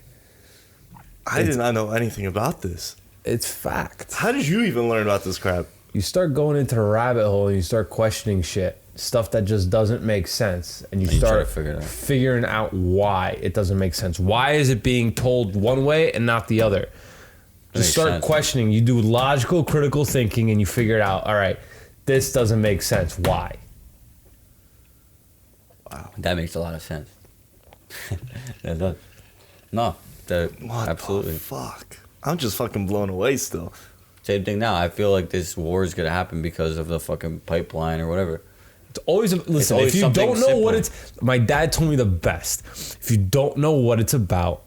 Speaker 2: I did not know anything about this.
Speaker 3: It's fact.
Speaker 2: How did you even learn about this crap?
Speaker 3: You start going into the rabbit hole and you start questioning shit, stuff that just doesn't make sense, and you
Speaker 4: And you try
Speaker 3: start
Speaker 4: to figure it out.
Speaker 3: figuring out why it doesn't make sense. Why is it being told one way and not the other? Just
Speaker 4: Makes
Speaker 3: start
Speaker 4: sense.
Speaker 3: questioning. You do logical, critical thinking, and you figure it out. All right, this doesn't make sense. Why?
Speaker 4: That makes a lot of sense. That does. No,
Speaker 2: What
Speaker 4: absolutely.
Speaker 2: the fuck? I'm just fucking blown away still.
Speaker 4: Same thing now. I feel like this war is gonna happen because of the fucking pipeline or whatever.
Speaker 3: It's always listen.
Speaker 4: always
Speaker 3: If you
Speaker 4: something
Speaker 3: don't know what
Speaker 4: simple.
Speaker 3: it's, my dad told me the best. If you don't know what it's about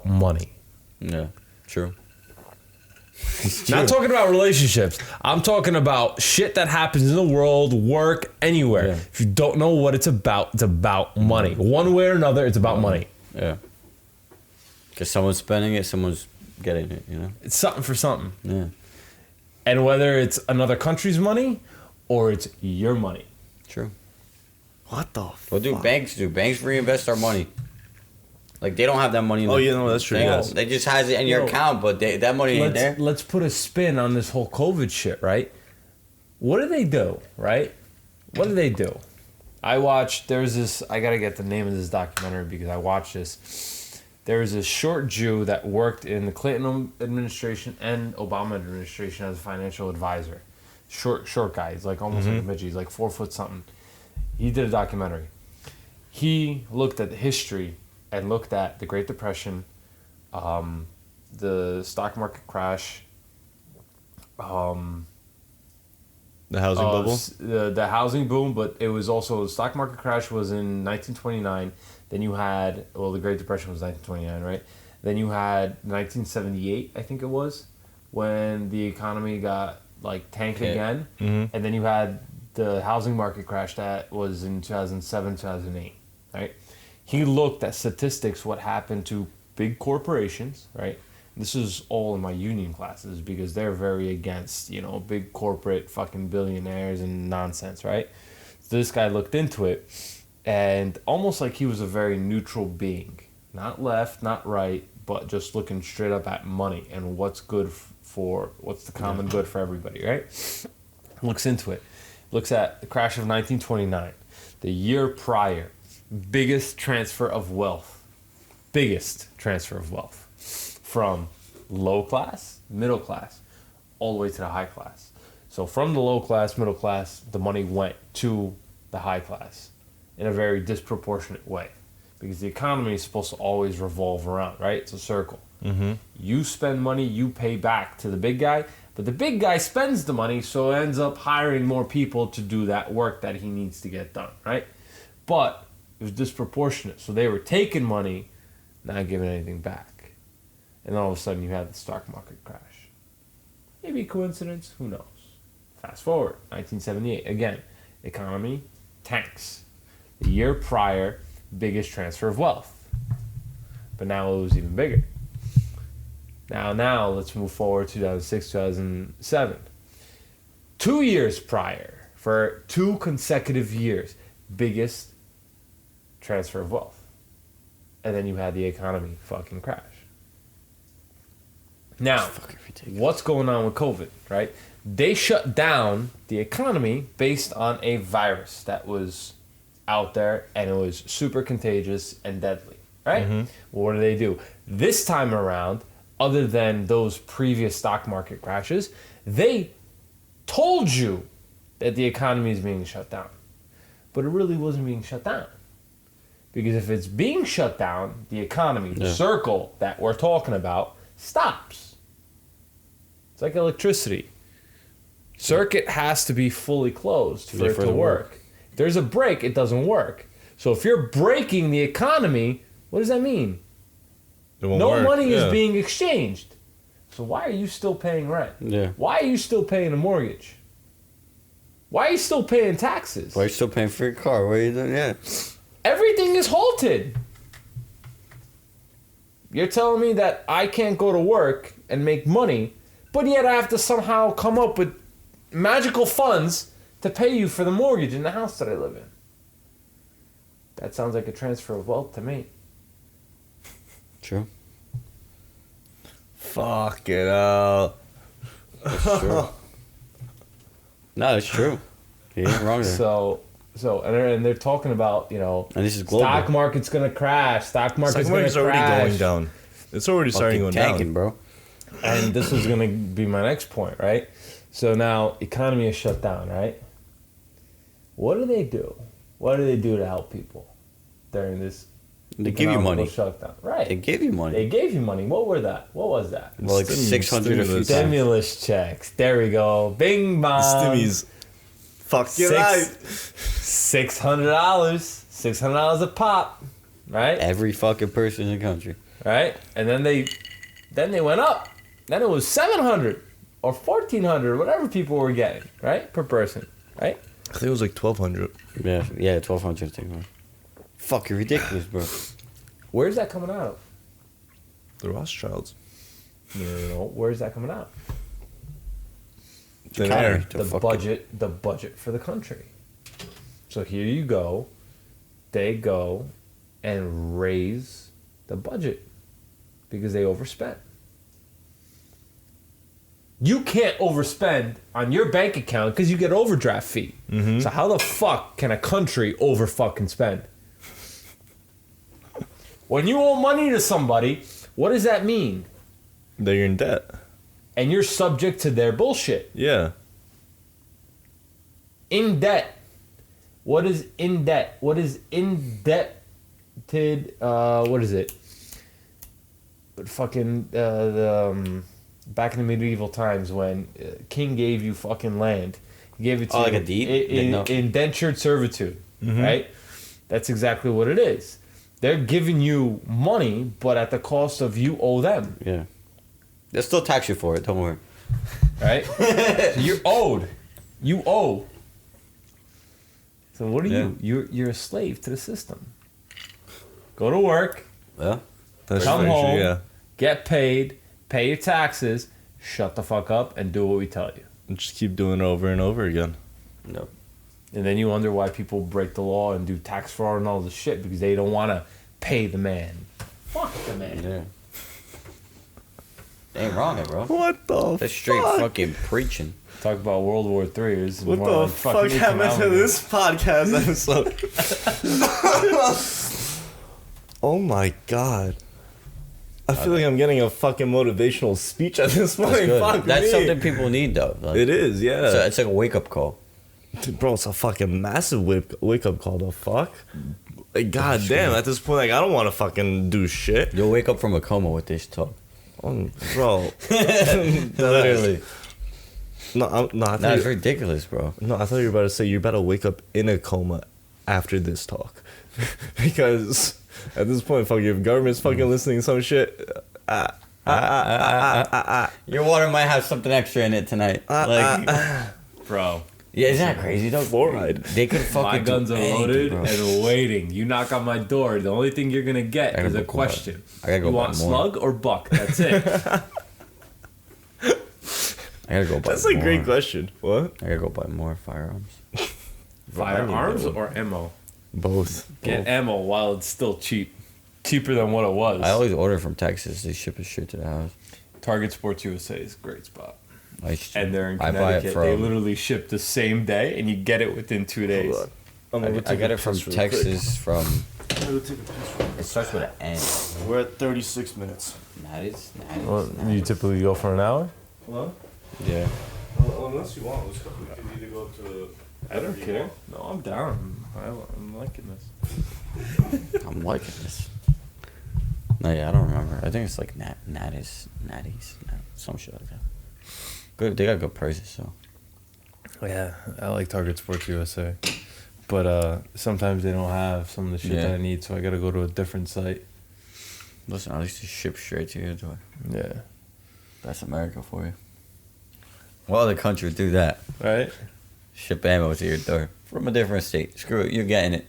Speaker 3: money.
Speaker 4: Yeah, true.
Speaker 3: Not talking about relationships. I'm talking about shit that happens in the world, work, anywhere.
Speaker 4: Yeah.
Speaker 3: If you don't know what it's about money. One way or another, it's about money.
Speaker 4: Yeah. Because someone's spending it, someone's getting it. You know.
Speaker 3: It's something for something.
Speaker 4: Yeah.
Speaker 3: And whether it's another country's money or it's your money.
Speaker 4: True.
Speaker 2: What the fuck?
Speaker 4: What do banks do? Banks reinvest our money. Like they don't have that money. In
Speaker 2: Oh,
Speaker 4: the,
Speaker 2: yeah, no, that's true,
Speaker 4: They,
Speaker 2: yes.
Speaker 4: they just has it in your
Speaker 3: Yo,
Speaker 4: account, but that money ain't there.
Speaker 3: Let's put a spin on this whole COVID shit, right? What do they do, right? What do they do? I watched, there's this, I gotta get the name of this documentary because I watched this. There was this short Jew that worked in the Clinton administration and Obama administration as a financial advisor. Short guy. He's like almost like a midget. He's like 4 foot something. He did a documentary. He looked at the history and looked at the Great Depression, the stock market crash,
Speaker 2: The housing bubble?
Speaker 3: the housing boom, but it was also the stock market crash was in 1929. Then you had, well, the Great Depression was 1929, right? Then you had 1978, I think it was, when the economy got like tanked
Speaker 4: Okay.
Speaker 3: again. And then you had the housing market crash that was in 2007, 2008, right? He looked at statistics, what happened to big corporations, right? This is all in my union classes because they're very against, big corporate fucking billionaires and nonsense, right? So this guy looked into it and almost like he was a very neutral being. Not left, not right, but just looking straight up at money and what's good for, what's the common good for everybody, right? Looks into it. Looks at the crash of 1929. The year prior, biggest transfer of wealth from low class, middle class, all the way to the high class. So from the low class, middle class, the money went to the high class in a very disproportionate way because the economy is supposed to always revolve around, right? It's a circle. You spend money, you pay back to the big guy, but the big guy spends the money, so ends up hiring more people to do that work that he needs to get done, right? But it was disproportionate. So they were taking money, not giving anything back. And all of a sudden you had the stock market crash. Maybe coincidence, who knows? Fast forward, 1978. Again, economy tanks. The year prior, biggest transfer of wealth. But now it was even bigger. Now let's move forward 2006, 2007. 2 years prior, for 2 consecutive years, biggest transfer of wealth. And then you had the economy fucking crash. Now, what's going on with COVID, right? They shut down the economy based on a virus that was out there and it was super contagious and deadly, right?
Speaker 2: Mm-hmm.
Speaker 3: Well, what do? This time around, other than those previous stock market crashes, they told you that the economy is being shut down. But it really wasn't being shut down. Because if it's being shut down, the economy, the circle that we're talking about, stops. It's like electricity. Circuit has to be fully closed for it to work. If there's a break, it doesn't work. So if you're breaking the economy, what does that mean? No money is being exchanged. So why are you still paying rent?
Speaker 4: Yeah.
Speaker 3: Why are you still paying a mortgage? Why are you still paying taxes?
Speaker 4: Why are you still paying for your car? What are you doing? Yeah.
Speaker 3: Everything is halted. You're telling me that I can't go to work and make money, but yet I have to somehow come up with magical funds to pay you for the mortgage in the house that I live in. That sounds like a transfer of wealth to me.
Speaker 4: True.
Speaker 2: Fuck it out.
Speaker 4: That's true. No, it's true. He ain't wrong there.
Speaker 3: So and they're talking about,
Speaker 4: and this is global.
Speaker 3: stock market's gonna crash. Stock market's
Speaker 2: already
Speaker 3: crash.
Speaker 2: going down. It's already starting going
Speaker 4: tanking,
Speaker 2: down,
Speaker 4: bro.
Speaker 3: And this was gonna be my next point, right? So now economy is shut down, right? What do they do? What do they do to help people during this?
Speaker 4: They give you money.
Speaker 3: Shutdown, right?
Speaker 4: They give you money.
Speaker 3: They gave you money. What was that?
Speaker 4: Well, like 600 a few times.
Speaker 3: Stimulus checks. There we go. Bing bong.
Speaker 2: Stimmies. Fuck your life.
Speaker 3: $600. $600 a pop. Right?
Speaker 4: Every fucking person in the country.
Speaker 3: Right? And then they went up. Then it was $700 or $1,400, whatever people were getting, right? Per person. Right?
Speaker 2: I think it was like 1,200.
Speaker 4: Yeah, 1,200 I think. Fucking ridiculous, bro.
Speaker 3: Where's that coming out of?
Speaker 2: The Rothschilds.
Speaker 3: No. Where's that coming out?
Speaker 2: Thin air.
Speaker 3: The budget for the country. So here you go. They go and raise the budget because they overspent. You can't overspend on your bank account because you get overdraft fee. Mm-hmm. So how the fuck can a country over fucking spend? When you owe money to somebody, what does that mean?
Speaker 2: That you're in debt.
Speaker 3: And you're subject to their bullshit.
Speaker 2: Yeah.
Speaker 3: In debt. What is in debt? What is indebted? What is it? Fucking back in the medieval times when king gave you fucking land, he gave it to you
Speaker 4: like a deed?
Speaker 3: Indentured servitude, right? That's exactly what it is. They're giving you money, but at the cost of you owe them.
Speaker 4: Yeah. They'll still tax you for it, don't worry.
Speaker 3: Right? So you're owed. You owe. So what are you? You're a slave to the system. Go to work.
Speaker 4: Yeah.
Speaker 2: That's
Speaker 3: Come
Speaker 2: very
Speaker 3: home.
Speaker 2: true, yeah.
Speaker 3: Get paid. Pay your taxes. Shut the fuck up and do what we tell you.
Speaker 2: And just keep doing it over and over again.
Speaker 4: No.
Speaker 3: And then you wonder why people break the law and do tax fraud and all this shit because they don't want to pay the man. Fuck the man.
Speaker 4: Yeah. They ain't wrong, bro.
Speaker 2: What the
Speaker 4: That's straight
Speaker 2: fuck?
Speaker 4: fucking preaching.
Speaker 3: Talk about World War III. This is
Speaker 2: What
Speaker 3: more
Speaker 2: the
Speaker 3: like
Speaker 2: fuck
Speaker 3: fucking
Speaker 2: happened to
Speaker 3: economic.
Speaker 2: this podcast episode? Oh my god. I feel like I'm getting a fucking motivational speech at this point.
Speaker 4: That's good.
Speaker 2: Fuck
Speaker 4: That's
Speaker 2: me.
Speaker 4: something people need, though. Like,
Speaker 2: It is, yeah.
Speaker 4: So it's like a wake-up call.
Speaker 2: Dude, bro, it's a fucking massive wake up call. The fuck? Like, god damn, at this point, like, I don't want to fucking do shit.
Speaker 4: You'll wake up from a coma with this talk.
Speaker 2: Oh, bro.
Speaker 4: Literally.
Speaker 2: No, I thought
Speaker 4: That's ridiculous, bro.
Speaker 2: No, I thought you were about to say you're about to wake up in a coma after this talk. Because at this point, fuck, if government's fucking listening to some shit,
Speaker 4: Your water might have something extra in it tonight.
Speaker 3: Bro,
Speaker 4: Yeah, isn't that crazy though?
Speaker 2: Fluoride.
Speaker 4: They could fucking
Speaker 3: My guns
Speaker 4: do
Speaker 3: are
Speaker 4: anything,
Speaker 3: loaded
Speaker 4: bro.
Speaker 3: and waiting. You knock on my door. The only thing you're gonna get
Speaker 4: I gotta
Speaker 3: is a
Speaker 4: go buy-
Speaker 3: question.
Speaker 4: I gotta go
Speaker 3: You
Speaker 4: buy
Speaker 3: want
Speaker 4: more.
Speaker 3: slug or buck? That's it.
Speaker 4: I gotta go buy
Speaker 2: That's a
Speaker 4: more.
Speaker 2: great question. What?
Speaker 4: I gotta go buy more firearms.
Speaker 3: Firearms or ammo?
Speaker 2: Both.
Speaker 3: Get ammo while it's still cheap. Cheaper than what it was.
Speaker 4: I always order from Texas. They ship it straight to the house.
Speaker 3: Target Sports USA is a great spot. And they're in
Speaker 4: I buy it
Speaker 3: Connecticut.
Speaker 4: from.
Speaker 3: They literally ship the same day, and you get it within 2 days.
Speaker 4: I get it from Texas. From
Speaker 2: I'm gonna take a piss.
Speaker 4: it starts with an N.
Speaker 2: We're at 36 minutes.
Speaker 4: Natties.
Speaker 3: Well, you typically go for an hour?
Speaker 2: What?
Speaker 4: Yeah.
Speaker 2: Unless you want, let's go. We can either go to.
Speaker 3: I don't care. No, I'm down. I'm liking this.
Speaker 4: I'm liking this. No, yeah, I don't remember. I think it's like natties, some shit like that. Good, they got good prices, so.
Speaker 3: Yeah, I like Target Sports USA. But sometimes they don't have some of the shit
Speaker 4: Yeah.
Speaker 3: that I need, so I gotta go to a different site.
Speaker 4: Listen, at least it's shipped straight to your door.
Speaker 3: Yeah.
Speaker 4: That's America for you. What other country would do that?
Speaker 3: Right?
Speaker 4: Ship ammo to your door from a different state. Screw it, you're getting it.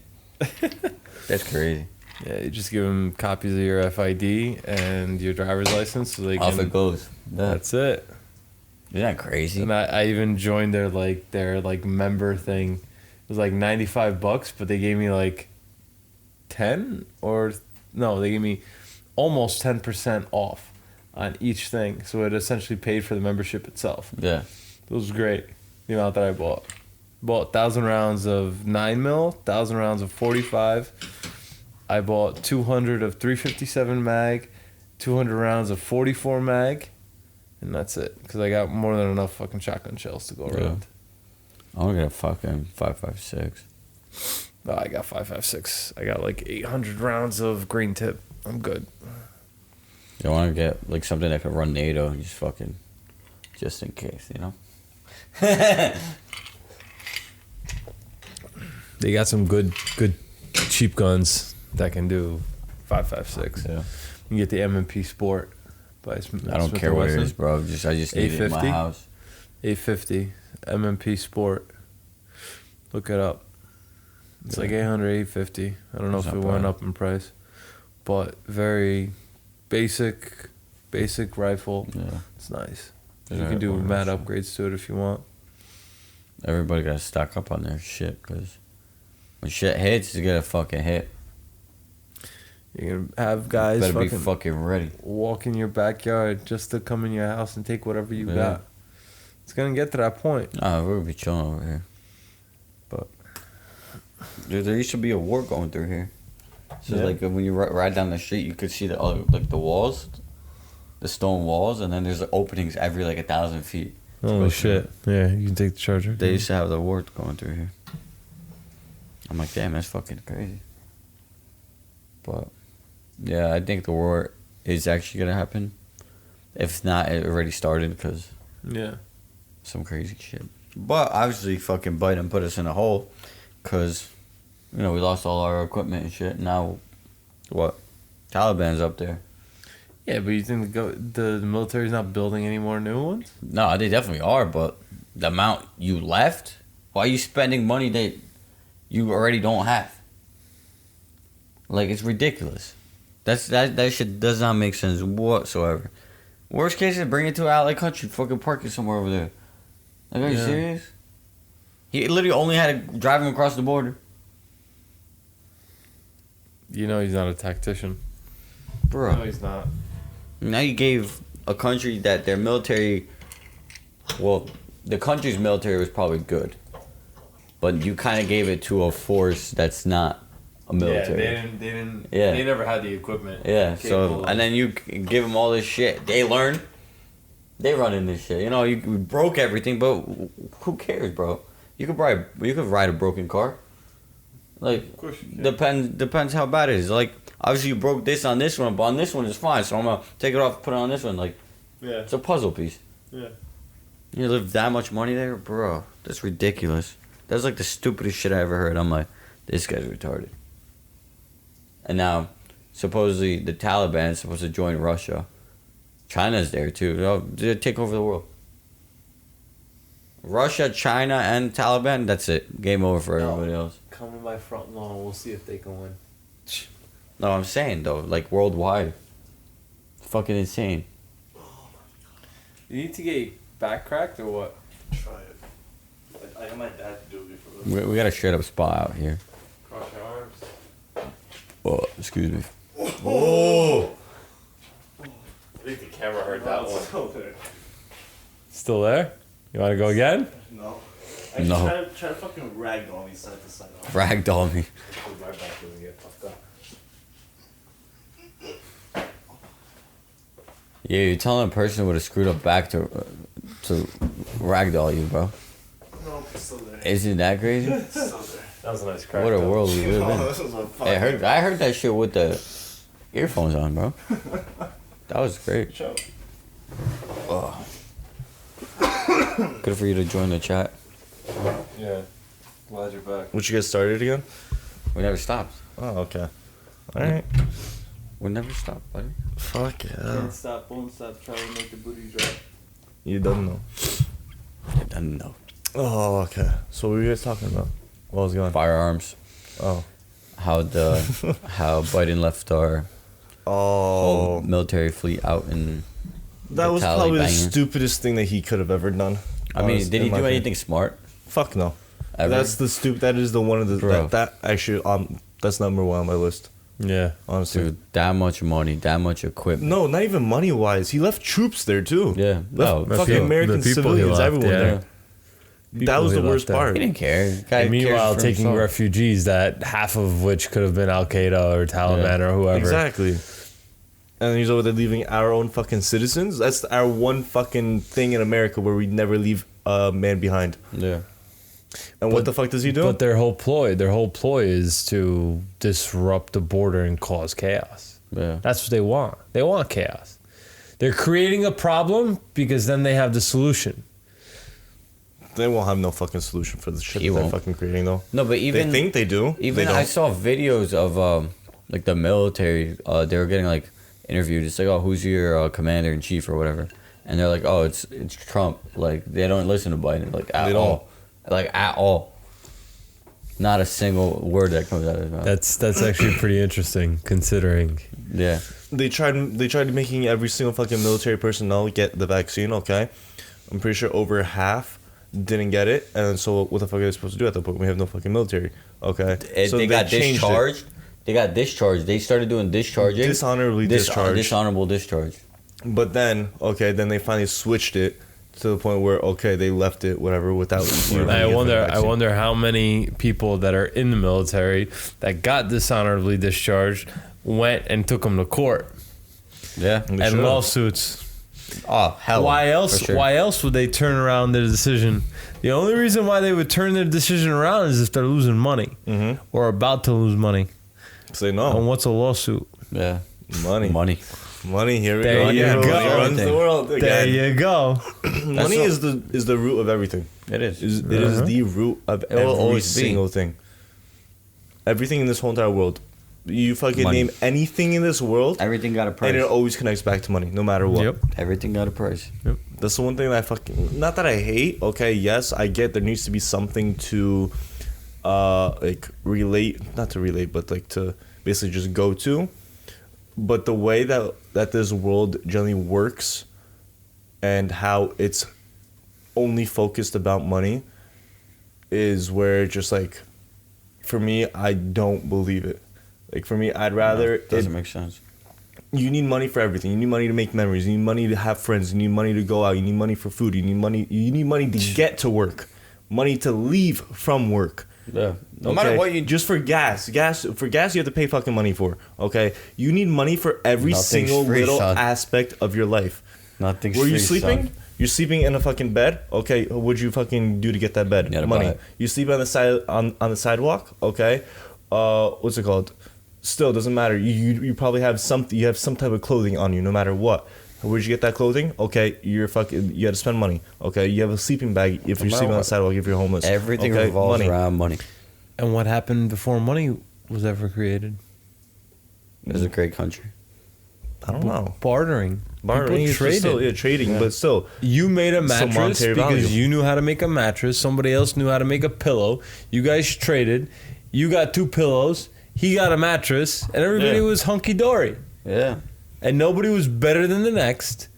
Speaker 4: That's crazy.
Speaker 3: Yeah, you just give them copies of your FID and your driver's license so they
Speaker 4: Off
Speaker 3: can.
Speaker 4: it goes.
Speaker 3: That's it.
Speaker 4: Isn't that crazy?
Speaker 3: And I even joined their member thing. It was like $95, but they gave me like 10 or no, they gave me almost 10% off on each thing. So it essentially paid for the membership itself.
Speaker 4: Yeah.
Speaker 3: It was great. The amount that I bought. Bought 1,000 rounds of 9mm, 1,000 rounds of 45. I bought 200 of 357 mag, 200 rounds of 44 mag, and that's it. Because I got more than enough fucking shotgun shells to go around.
Speaker 4: I want to get a fucking 5.56.
Speaker 3: Oh, I got 5.56. I got like 800 rounds of green tip. I'm good.
Speaker 4: You want to get like something that could run NATO and just in case, you know?
Speaker 3: They got some good cheap guns that can do 5.56.
Speaker 4: Yeah.
Speaker 3: You can get the M&P Sport by
Speaker 4: I don't care what it is, bro. I just need it in my
Speaker 3: 850?
Speaker 4: house.
Speaker 3: 850 M&P Sport. Look it up. It's like 800, 850. I don't know
Speaker 4: That's
Speaker 3: if it
Speaker 4: not
Speaker 3: went
Speaker 4: bad.
Speaker 3: up in price, but very basic rifle.
Speaker 4: Yeah.
Speaker 3: It's nice.
Speaker 4: Yeah,
Speaker 3: You can do
Speaker 4: well,
Speaker 3: mad
Speaker 4: sure.
Speaker 3: upgrades to it if you want.
Speaker 4: Everybody got to stock up on their shit because when shit hits, you got to fucking hit.
Speaker 3: You're gonna have guys
Speaker 4: Better be
Speaker 3: fucking
Speaker 4: fucking ready.
Speaker 3: walk in your backyard just to come in your house and take whatever you
Speaker 4: Yeah.
Speaker 3: got. It's gonna get to that point.
Speaker 4: Nah, we're gonna be chilling over here. But there used to be a war going through here. So
Speaker 3: Yeah.
Speaker 4: like when you ride down the street, you could see the walls, the stone walls, and then there's openings every like 1,000 feet.
Speaker 3: Holy shit! Yeah, you can take the charger.
Speaker 4: They used to have the war going through here. I'm like, damn, that's fucking crazy. But yeah, I think the war is actually gonna happen. If not, it already started because
Speaker 3: Yeah.
Speaker 4: some crazy shit. But obviously, fucking Biden put us in a hole because, we lost all our equipment and shit. Now, what? Taliban's up there.
Speaker 3: Yeah, but you think the military's not building any more new ones?
Speaker 4: No, they definitely are, but the amount you left, why are you spending money that you already don't have? Like, it's ridiculous. That shit does not make sense whatsoever. Worst case is bring it to an ally country, fucking park it somewhere over there. Like, are you
Speaker 3: Yeah.
Speaker 4: serious? He literally only had to drive him across the border.
Speaker 3: You know he's not a tactician.
Speaker 4: Bro.
Speaker 3: No, he's not.
Speaker 4: Now you gave a country that their military, well, the country's military was probably good, but you kind of gave it to a force that's not a military.
Speaker 3: Yeah, they didn't.
Speaker 4: Yeah.
Speaker 3: They never had the equipment.
Speaker 4: Yeah,
Speaker 3: capable
Speaker 4: so,
Speaker 3: of-
Speaker 4: and then you give them all this shit. They learn. They run in this shit. You broke everything, but who cares, bro? You could ride a broken car. Like,
Speaker 3: Of course you can.
Speaker 4: depends how bad it is. Like, obviously you broke this on this one, but on this one it's fine. So I'm gonna take it off, and put it on this one. Like,
Speaker 3: Yeah.
Speaker 4: it's a puzzle piece.
Speaker 3: Yeah.
Speaker 4: You live that much money there, bro? That's ridiculous. That's like the stupidest shit I ever heard. I'm like, this guy's retarded. And now, supposedly the Taliban is supposed to join Russia. China's there too. They'll take over the world. Russia, China, and Taliban. That's it. Game over for everybody else.
Speaker 3: Come in my front lawn. We'll see if they can win.
Speaker 4: No, I'm saying though, like worldwide. Fucking insane.
Speaker 3: You need to get back cracked or what?
Speaker 2: Try it. I got my dad to do it before.
Speaker 4: We got a straight up spot out here.
Speaker 3: Cross your arms.
Speaker 4: Oh, excuse me.
Speaker 2: Oh!
Speaker 3: I think the camera heard that one.
Speaker 2: Still there.
Speaker 3: Still there? You want to go again?
Speaker 2: No.
Speaker 4: No.
Speaker 2: Try to fucking ragdoll me side to side.
Speaker 4: Ragdoll me.
Speaker 3: My back doesn't get fucked up.
Speaker 4: Yeah, you're telling a person with a screwed up back to ragdoll you, bro.
Speaker 2: No, it's still there.
Speaker 4: Isn't that crazy?
Speaker 2: It's still there.
Speaker 3: That was a nice crack.
Speaker 4: What a
Speaker 3: though.
Speaker 4: world we live in.
Speaker 2: Oh, this was a fucking...
Speaker 4: I heard that shit with the earphones on, bro. That was great.
Speaker 2: Show.
Speaker 4: Oh. Good for you to join the chat.
Speaker 3: Yeah. Glad you're back.
Speaker 2: What you guys started again?
Speaker 4: We never stopped.
Speaker 2: Oh, okay. Alright.
Speaker 4: We never stopped, buddy.
Speaker 2: Fuck yeah.
Speaker 3: Can't stop, won't stop trying to make the booty drop.
Speaker 2: You don't know.
Speaker 4: I don't know.
Speaker 2: Oh, okay. So what were you guys talking about? What was going?
Speaker 4: Firearms.
Speaker 2: Oh.
Speaker 4: How Biden left our whole
Speaker 2: Oh.
Speaker 4: military fleet out in.
Speaker 2: That was
Speaker 4: Taliban.
Speaker 2: probably the stupidest thing that he could have ever done.
Speaker 4: I mean, did he
Speaker 2: in my
Speaker 4: do
Speaker 2: opinion.
Speaker 4: anything smart?
Speaker 2: Fuck no.
Speaker 4: Ever?
Speaker 2: That's the stupid. That is the one of the
Speaker 4: Bro.
Speaker 2: that actually that's number one on my list.
Speaker 3: Yeah.
Speaker 2: Honestly.
Speaker 4: Dude, that much money, that much equipment.
Speaker 2: No, not even money wise. He left troops there too.
Speaker 4: Yeah. No,
Speaker 2: Left fucking
Speaker 3: people-
Speaker 2: American
Speaker 3: the people he
Speaker 2: civilians,
Speaker 3: left,
Speaker 2: everyone
Speaker 3: yeah.
Speaker 2: there. That was the worst
Speaker 3: there.
Speaker 2: part.
Speaker 4: he didn't care. Guy
Speaker 3: And meanwhile,
Speaker 4: cares for
Speaker 3: taking
Speaker 4: himself.
Speaker 3: refugees that half of which could have been Al Qaeda or Taliban or whoever.
Speaker 2: Exactly. And he's over there leaving our own fucking citizens. That's our one fucking thing in America where we never leave a man behind.
Speaker 4: Yeah.
Speaker 2: And what the fuck does he do?
Speaker 3: But their whole ploy is to disrupt the border and cause chaos.
Speaker 4: Yeah.
Speaker 3: That's what they want. They want chaos. They're creating a problem because then they have the solution.
Speaker 2: They won't have no fucking solution for the shit
Speaker 4: He
Speaker 2: that they're
Speaker 4: won't.
Speaker 2: fucking creating though.
Speaker 4: No, but even
Speaker 2: They think they do.
Speaker 4: even
Speaker 2: they
Speaker 4: I
Speaker 2: don't.
Speaker 4: saw videos of like the military. They were getting like interviewed. It's like, oh, who's your commander in chief or whatever? And they're like, oh, it's Trump. Like they don't listen to Biden. Like at
Speaker 2: They don't.
Speaker 4: all. Like at all. Not a single word that comes out of his mouth.
Speaker 3: That's actually pretty interesting considering.
Speaker 4: Yeah.
Speaker 2: They tried making every single fucking military personnel get the vaccine, okay? I'm pretty sure over half didn't get it, and so what the fuck are they supposed to do at that point? We have no fucking military, okay? So
Speaker 4: They got
Speaker 2: changed it.
Speaker 4: discharged. They got discharged. They started doing discharging.
Speaker 2: Dishonorably discharged.
Speaker 4: Dishonorable discharge.
Speaker 2: But then, okay, then they finally switched it to the point where, okay, they left it, whatever, without...
Speaker 3: I wonder how many people that are in the military that got dishonorably discharged went and took them to court
Speaker 4: Yeah.
Speaker 2: They
Speaker 3: and
Speaker 2: should've.
Speaker 3: lawsuits.
Speaker 4: Oh hell.
Speaker 3: Why else?
Speaker 4: for sure.
Speaker 3: Why else would they turn around their decision? The only reason why they would turn their decision around is if they're losing money or about to lose money.
Speaker 2: Say
Speaker 3: And
Speaker 2: no.
Speaker 3: what's a lawsuit?
Speaker 4: Yeah.
Speaker 2: Money.
Speaker 4: Money.
Speaker 2: Here we
Speaker 3: There
Speaker 2: go.
Speaker 3: you
Speaker 2: Money
Speaker 3: go.
Speaker 2: runs the world
Speaker 3: There
Speaker 2: again.
Speaker 3: you go.
Speaker 2: Money is the root of everything.
Speaker 4: It is.
Speaker 2: It is the root of
Speaker 4: It will
Speaker 2: every
Speaker 4: always be.
Speaker 2: single thing. Everything in this whole entire world. You fucking
Speaker 4: Money.
Speaker 2: name anything in this world,
Speaker 4: Everything got a price.
Speaker 2: and it always connects back to money, no matter what.
Speaker 3: Yep.
Speaker 4: Everything got a price.
Speaker 2: That's the one thing that I fucking... Not that I hate, okay, yes, I get there needs to be something to, like, relate... Not to relate, but, like, to basically just go to. But the way that this world generally works and how it's only focused about money is where just, like, for me, I don't believe it. Like, for me, I'd rather...
Speaker 4: It doesn't make sense.
Speaker 2: You need money for everything. You need money to make memories. You need money to have friends. You need money to go out. You need money for food. You need money. You need money to get to work. Money to leave from work.
Speaker 4: Yeah. No
Speaker 2: Okay?
Speaker 4: matter what you
Speaker 2: just for gas. You have to pay fucking money for. Okay. You need money for every
Speaker 4: Nothing's
Speaker 2: single
Speaker 4: free,
Speaker 2: little
Speaker 4: son.
Speaker 2: aspect of your life.
Speaker 4: Nothing's
Speaker 2: Were you
Speaker 4: free,
Speaker 2: sleeping?
Speaker 4: son.
Speaker 2: You're sleeping in a fucking bed. Okay. What'd you fucking do to get that bed?
Speaker 4: You gotta
Speaker 2: Money.
Speaker 4: buy it.
Speaker 2: You sleep on the side on the sidewalk. Okay. What's it called? Still doesn't matter. You probably have something. You have some type of clothing on you, no matter what. Where'd you get that clothing? Okay, you had to spend money. Okay, you have a sleeping bag if you're sleeping on the sidewalk. If you're homeless,
Speaker 4: Everything
Speaker 2: okay?
Speaker 4: revolves
Speaker 2: money.
Speaker 4: around money.
Speaker 3: And what happened before money was ever created?
Speaker 4: It's a great country.
Speaker 2: I don't know.
Speaker 3: Bartering.
Speaker 2: Bartering
Speaker 3: People
Speaker 2: is
Speaker 3: traded.
Speaker 2: still trading, but still.
Speaker 3: You made a
Speaker 2: Some
Speaker 3: mattress
Speaker 2: monetary
Speaker 3: because
Speaker 2: value.
Speaker 3: you knew how to make a mattress. Somebody else knew how to make a pillow. You guys traded. You got 2 pillows. He got a mattress, and everybody
Speaker 2: Yeah.
Speaker 3: was hunky dory.
Speaker 4: Yeah.
Speaker 3: And nobody was better than the next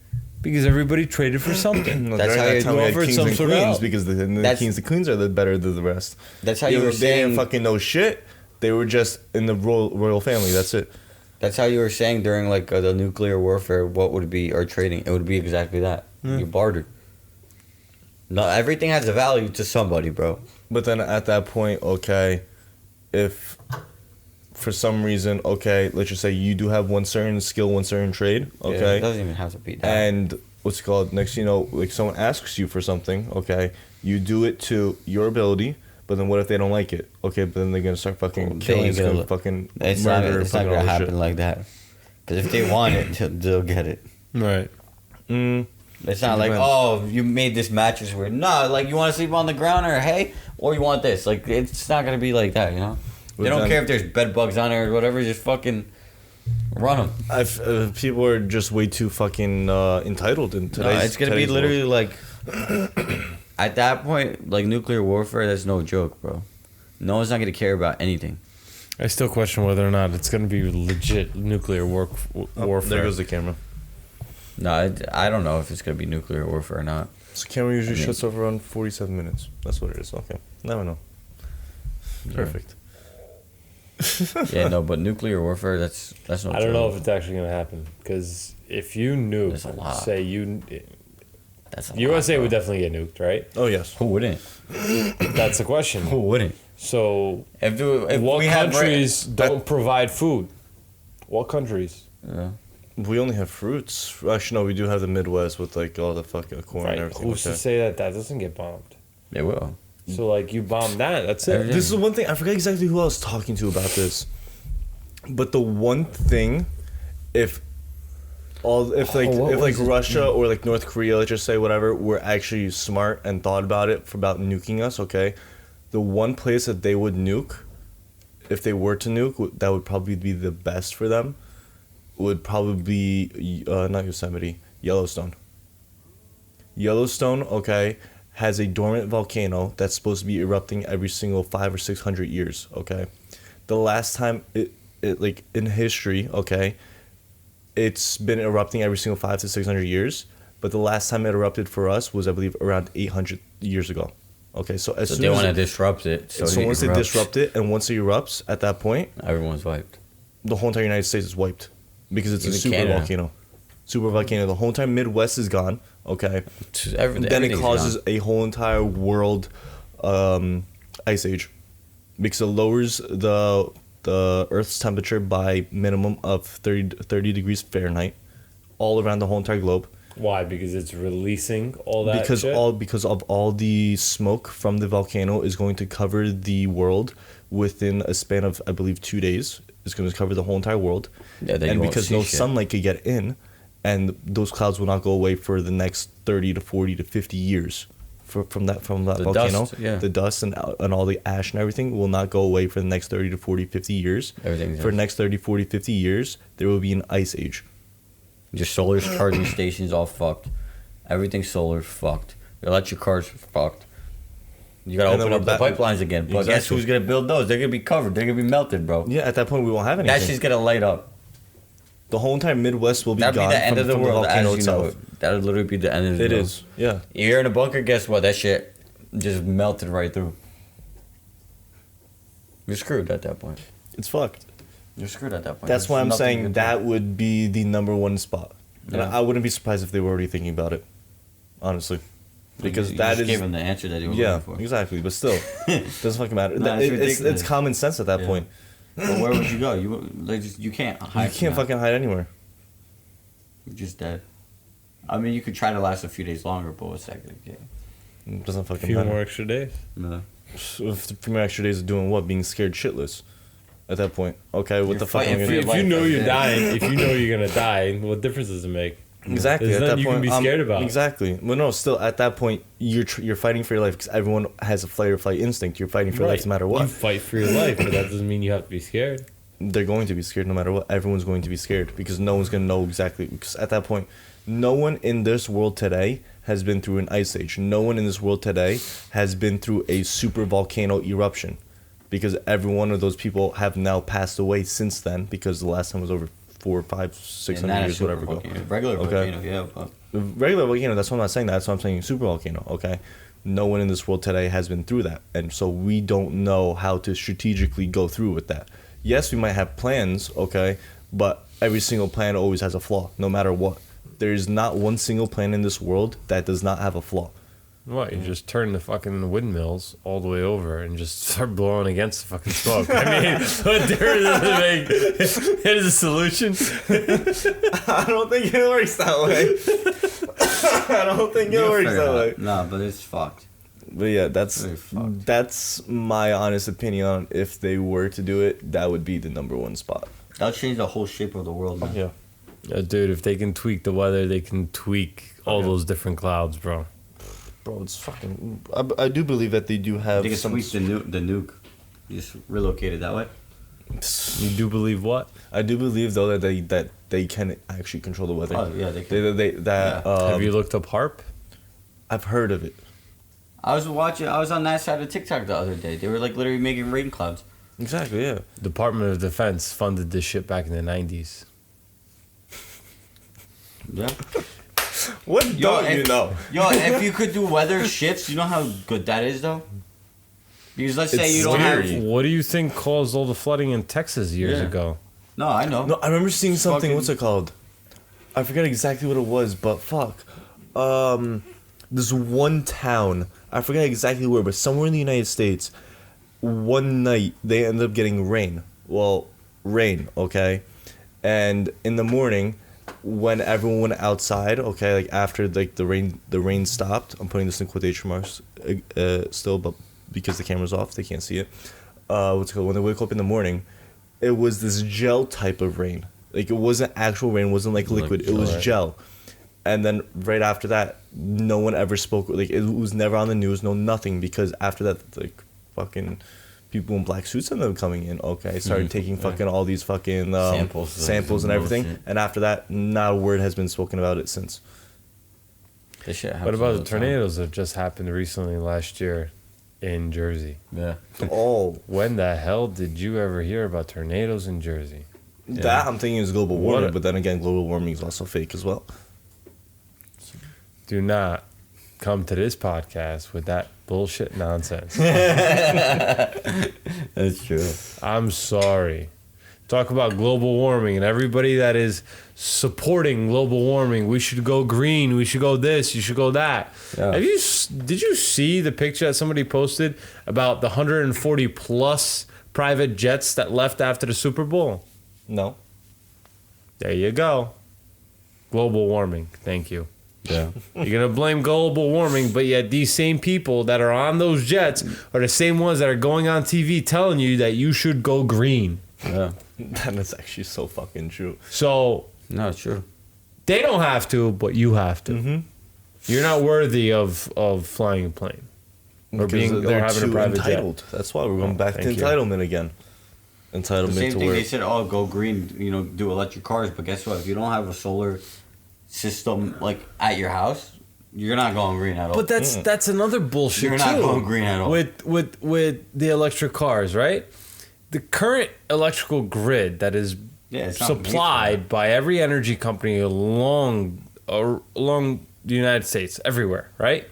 Speaker 3: because everybody traded for something.
Speaker 2: No,
Speaker 4: That's
Speaker 2: during
Speaker 4: how
Speaker 2: that
Speaker 4: you
Speaker 2: time we had
Speaker 3: offered
Speaker 2: kings
Speaker 3: some
Speaker 2: and
Speaker 3: sort of
Speaker 2: queens
Speaker 3: help.
Speaker 2: because the
Speaker 4: That's-
Speaker 2: kings and queens are the better than the rest.
Speaker 4: That's how you were
Speaker 2: They didn't
Speaker 4: saying.
Speaker 2: fucking know shit. They were just in the royal family. That's it.
Speaker 4: That's how you were saying during like the nuclear warfare. What would it be or trading? It would be exactly that. You bartered. No, everything has a value to somebody, bro.
Speaker 2: But then at that point, okay, if for some reason, okay, let's just say you do have one certain skill, one certain trade,
Speaker 4: Yeah, it
Speaker 2: okay,
Speaker 4: doesn't even have to be that.
Speaker 2: and what's it called, next, you know, like someone asks you for something, okay, you do it to your ability, but then what if they don't like it? Okay, but then they're gonna start fucking
Speaker 4: They
Speaker 2: killing,
Speaker 4: ain't gonna
Speaker 2: gonna fucking
Speaker 4: It's
Speaker 2: murder,
Speaker 4: not.
Speaker 2: and
Speaker 4: It's not
Speaker 2: fucking
Speaker 4: gonna
Speaker 2: all this
Speaker 4: happen
Speaker 2: shit.
Speaker 4: like that. Because if they want it, they'll get it.
Speaker 3: Right.
Speaker 4: It's not like,
Speaker 2: Depends.
Speaker 4: oh, you made this mattress weird. No, like you want to sleep on the ground or hay, or you want this. Like it's not gonna be like that, you know. They
Speaker 2: But
Speaker 4: don't
Speaker 2: then-
Speaker 4: care if there's bed bugs on there or whatever. Just fucking run them.
Speaker 2: People are just way too fucking entitled in
Speaker 4: No,
Speaker 2: today's.
Speaker 4: it's gonna be
Speaker 2: today's
Speaker 4: literally
Speaker 2: world.
Speaker 4: like at that point, like nuclear warfare. That's no joke, bro. No one's not gonna care about anything.
Speaker 3: I still question whether or not it's going to be legit nuclear
Speaker 2: Oh,
Speaker 3: warfare.
Speaker 2: there goes the camera.
Speaker 4: No, I don't know if it's gonna be nuclear warfare or not.
Speaker 2: So camera usually
Speaker 4: I mean-
Speaker 2: shuts off around 47 minutes. That's what it is. Okay, now I know. Perfect.
Speaker 4: Yeah, no, but nuclear warfare. That's no.
Speaker 3: I don't know if
Speaker 4: joke.
Speaker 3: it's actually going to happen because if you nuke,
Speaker 4: There's a lot.
Speaker 3: say you,
Speaker 4: That's a
Speaker 3: USA
Speaker 4: lot,
Speaker 3: would
Speaker 4: bro.
Speaker 3: definitely get nuked, right?
Speaker 2: Oh yes.
Speaker 4: Who wouldn't?
Speaker 3: That's the question.
Speaker 4: Who wouldn't?
Speaker 3: So,
Speaker 4: If
Speaker 3: what
Speaker 4: we had
Speaker 3: countries don't provide food? What countries?
Speaker 4: Yeah.
Speaker 2: We only have fruits. Actually, no, we do have the Midwest with like all the fucking corn
Speaker 3: Right.
Speaker 2: and everything.
Speaker 3: Who's to
Speaker 2: Okay.
Speaker 3: say that that doesn't get bombed?
Speaker 4: They will.
Speaker 3: So, like, you bomb that, that's it.
Speaker 4: Everything.
Speaker 2: This is one thing I forget exactly who I was talking to about this, but the one thing, if
Speaker 4: what
Speaker 2: if
Speaker 4: was it?
Speaker 2: Russia or like North Korea, let's just say whatever, were actually smart and thought about it for about nuking us, okay, the one place that they would nuke, if they were to nuke, that would probably be the best for them, would probably be not Yosemite, Yellowstone. Yellowstone, okay, has a dormant volcano that's supposed to be erupting every single 500 or 600 years, okay? The last time it like in history, okay, it's been erupting every single 500 to 600 years, but the last time it erupted for us was, I believe, around 800 years ago. Okay, so as
Speaker 4: So
Speaker 2: soon
Speaker 4: they
Speaker 2: as
Speaker 4: want to
Speaker 2: it,
Speaker 4: disrupt it. So,
Speaker 2: so
Speaker 4: it
Speaker 2: once they
Speaker 4: erupts.
Speaker 2: disrupt it and once it erupts, at that point,
Speaker 4: Everyone's wiped.
Speaker 2: the whole entire United States is wiped because it's a
Speaker 4: Even
Speaker 2: super
Speaker 4: Canada.
Speaker 2: volcano. Super volcano. The whole entire Midwest is gone. Okay. Then it
Speaker 4: Everything's
Speaker 2: causes
Speaker 4: gone.
Speaker 2: a whole entire world ice age because it lowers the Earth's temperature by minimum of 30 degrees Fahrenheit all around the whole entire globe
Speaker 3: Why? Because it's releasing all that
Speaker 2: because
Speaker 3: shit?
Speaker 2: because of all the smoke from the volcano is going to cover the world within a span of, I believe, 2 days. It's going to cover the whole entire world.
Speaker 4: Yeah, then
Speaker 2: And
Speaker 4: you won't
Speaker 2: because
Speaker 4: see
Speaker 2: no
Speaker 4: shit.
Speaker 2: sunlight could get in, and those clouds will not go away for the next 30 to 40 to 50 years from that
Speaker 4: The
Speaker 2: volcano.
Speaker 4: dust, yeah.
Speaker 2: The dust and all the ash and everything will not go away for the next 30 to 40, 50 years.
Speaker 4: Everything's
Speaker 2: For the
Speaker 4: ice.
Speaker 2: next 30, 40, 50 years, there will be an ice age.
Speaker 4: Your solar charging stations all fucked. Everything's solar fucked. Your electric cars fucked. You gotta
Speaker 2: And then
Speaker 4: open
Speaker 2: we're
Speaker 4: up the
Speaker 2: back-
Speaker 4: pipelines again. But guess
Speaker 2: Exactly.
Speaker 4: who's gonna build those? They're gonna be covered. They're gonna be melted, bro.
Speaker 2: Yeah, at that point, we won't have anything.
Speaker 4: That shit's gonna light up.
Speaker 2: The whole entire Midwest will be
Speaker 4: That'd be
Speaker 2: gone
Speaker 4: the end
Speaker 2: from,
Speaker 4: of the
Speaker 2: from
Speaker 4: world,
Speaker 2: volcano
Speaker 4: as you know.
Speaker 2: itself.
Speaker 4: That would literally be the end of the
Speaker 2: It
Speaker 4: world.
Speaker 2: is, yeah.
Speaker 4: You're in a bunker, guess what? That shit just melted right through. You're screwed at that point.
Speaker 2: It's fucked.
Speaker 4: You're screwed at that point.
Speaker 2: That's
Speaker 4: There's
Speaker 2: why I'm
Speaker 4: nothing you
Speaker 2: saying
Speaker 4: can
Speaker 2: that would be the number one spot. And
Speaker 4: Yeah.
Speaker 2: I wouldn't be surprised if they were already thinking about it, honestly.
Speaker 4: do.
Speaker 2: Because
Speaker 4: you
Speaker 2: that
Speaker 4: just
Speaker 2: is
Speaker 4: gave him the answer that he was
Speaker 2: yeah,
Speaker 4: looking for.
Speaker 2: exactly. But still, doesn't fucking matter.
Speaker 4: Nah, it's ridiculous.
Speaker 2: It's common sense at that
Speaker 4: Yeah.
Speaker 2: point.
Speaker 4: But where would you go? You can't hide.
Speaker 2: You can't fucking hide anywhere.
Speaker 4: You're just dead. I mean, you could try to last a few days longer, but what's that gonna get?
Speaker 2: It doesn't
Speaker 3: A
Speaker 2: fucking
Speaker 3: few
Speaker 2: matter.
Speaker 3: more extra days.
Speaker 4: No.
Speaker 2: If the few more extra days of doing what? Being scared shitless. At that point, okay, what
Speaker 4: You're
Speaker 2: the fuck am I
Speaker 4: fighting
Speaker 2: gonna
Speaker 4: for
Speaker 2: do?
Speaker 4: your
Speaker 3: If
Speaker 4: life
Speaker 3: you know
Speaker 4: every
Speaker 3: you're
Speaker 4: day.
Speaker 3: dying, if you know you're gonna die, what difference does it make?
Speaker 2: Exactly.
Speaker 3: There's
Speaker 2: At that
Speaker 3: nothing you
Speaker 2: point,
Speaker 3: can be scared about.
Speaker 2: Exactly. Well, no, still at that point, you're fighting for your life because everyone has a fight or flight instinct. You're fighting for your life no matter
Speaker 3: You
Speaker 2: what.
Speaker 3: fight for your life, but that doesn't mean you have to be scared.
Speaker 2: they're going to be scared no matter what. Everyone's going to be scared because no one's going to know exactly. Because at that point, no one in this world today has been through an ice age. No one in this world today has been through a super volcano eruption, because every one of those people have now passed away since then, because the last time was over 400, 500, 600 years, whatever ago.
Speaker 4: Regular
Speaker 2: Okay.
Speaker 4: volcano, yeah. But
Speaker 2: The regular volcano, that's what I'm not saying that. That's what I'm saying super volcano, okay? No one in this world today has been through that. And so we don't know how to strategically go through with that. Yes, we might have plans, okay? But every single plan always has a flaw, no matter what. There's not one single plan in this world that does not have a flaw.
Speaker 3: What, you just turn the fucking windmills all the way over and just start blowing against the fucking smoke. I mean, what difference does it make? Here's a solution.
Speaker 2: I don't think it works that way. I don't think it works that way.
Speaker 4: Nah, but it's fucked.
Speaker 2: But yeah,
Speaker 4: Very fucked.
Speaker 2: that's my honest opinion on if they were to do it, that would be the number one spot.
Speaker 4: That'll change the whole shape of the world, man.
Speaker 2: Yeah.
Speaker 3: Dude, if they can tweak the weather, they can tweak all those different clouds, bro.
Speaker 2: Bro, it's fucking... I do believe that they do have
Speaker 4: They can
Speaker 2: some...
Speaker 4: tweak the nuke. You just relocate it that way.
Speaker 3: You do believe what?
Speaker 2: I do believe, though, that they can actually control the weather.
Speaker 4: Oh, yeah, they can.
Speaker 3: Have you looked up HARP?
Speaker 2: I've heard of it.
Speaker 4: I was on that side of TikTok the other day. They were like literally making rain clouds.
Speaker 2: Exactly, yeah.
Speaker 3: Department of Defense funded this shit back in the 90s.
Speaker 4: Yeah.
Speaker 2: What don't you
Speaker 4: if,
Speaker 2: know?
Speaker 4: Yo, if you could do weather shifts, you know how good that is, though? Because let's say
Speaker 2: It's
Speaker 4: you don't
Speaker 2: scary.
Speaker 4: have...
Speaker 3: What do you think caused all the flooding in Texas years
Speaker 4: Yeah.
Speaker 3: ago?
Speaker 4: No, I know.
Speaker 2: No, I remember seeing something.
Speaker 4: fucking-
Speaker 2: What's it called? I forget exactly what it was, but fuck. This one town. I forget exactly where, but somewhere in the United States. One night they ended up getting rain. Well, rain, okay, and in the morning, when everyone went outside, okay, like after like the rain stopped. I'm putting this in quotation marks, still, but because the camera's off, they can't see it. What's it called? When they wake up in the morning, it was this gel type of rain. Like it wasn't actual rain, it wasn't like liquid. It was
Speaker 3: gel.
Speaker 2: gel. And then right after that, no one ever spoke. Like it was never on the news, no nothing, because after that, like fucking people in black suits ended up coming in. Okay, started taking fucking all these fucking samples and everything.
Speaker 4: bullshit.
Speaker 2: And after that, not a word has been spoken about it since.
Speaker 4: This shit
Speaker 3: What
Speaker 4: happens
Speaker 3: about
Speaker 4: all
Speaker 3: the
Speaker 4: time.
Speaker 3: tornadoes that just happened recently last year in Jersey?
Speaker 4: Yeah.
Speaker 2: Oh,
Speaker 3: When the hell did you ever hear about tornadoes in Jersey?
Speaker 2: that I'm thinking is global warming,
Speaker 3: What-
Speaker 2: but then again, global warming is also fake as well.
Speaker 3: Do not come to this podcast with that bullshit nonsense.
Speaker 4: That's true.
Speaker 3: I'm sorry. Talk about global warming and everybody that is supporting global warming. We should go green. We should go this. You should go that.
Speaker 4: Yeah.
Speaker 3: Did you see the picture that somebody posted about the 140 plus private jets that left after the Super Bowl?
Speaker 2: No.
Speaker 3: There you go. Global warming. Thank you.
Speaker 4: Yeah.
Speaker 3: You're going to blame global warming, but yet these same people that are on those jets are the same ones that are going on TV telling you that you should go green.
Speaker 4: Yeah.
Speaker 2: That is actually so fucking true.
Speaker 3: So
Speaker 4: No, it's true.
Speaker 3: they don't have to, but you have to.
Speaker 2: Mm-hmm.
Speaker 3: You're not worthy of flying a plane or being or
Speaker 2: they're
Speaker 3: having a
Speaker 2: too
Speaker 3: private
Speaker 2: entitled.
Speaker 3: jet.
Speaker 2: That's why we're going back to
Speaker 3: thank you.
Speaker 2: entitlement again. Entitlement
Speaker 4: The same
Speaker 2: to
Speaker 4: thing
Speaker 2: where
Speaker 4: they said, oh, go green, do electric cars. But guess what? If you don't have a solar system like at your house, you're not going green at all.
Speaker 3: But that's another bullshit
Speaker 4: You're not
Speaker 3: too.
Speaker 4: going green at all.
Speaker 3: With the electric cars, right? The current electrical grid that is
Speaker 4: Yeah, it's not made for
Speaker 3: supplied by every energy company along the United States, everywhere, right?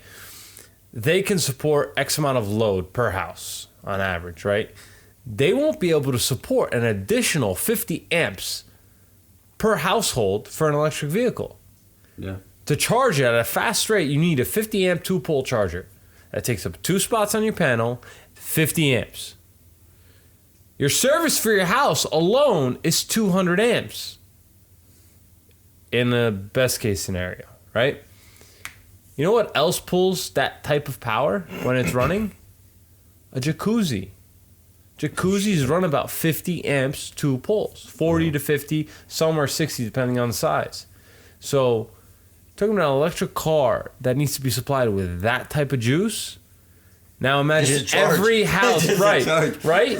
Speaker 3: They can support X amount of load per house on average, right? They won't be able to support an additional 50 amps per household for an electric vehicle.
Speaker 4: Yeah.
Speaker 3: To charge it at a fast rate, you need a 50 amp 2-pole charger. That takes up 2 spots on your panel, 50 amps. Your service for your house alone is 200 amps in the best case scenario, right? You know what else pulls that type of power when it's running? A jacuzzi. Jacuzzis run about 50 amps, 2 poles, 40 to 50, some are 60 depending on the size. So, talking about an electric car that needs to be supplied with that type of juice, Now imagine
Speaker 4: Just a charge.
Speaker 3: every house,
Speaker 4: Just a
Speaker 3: right?
Speaker 4: charge.
Speaker 3: Right?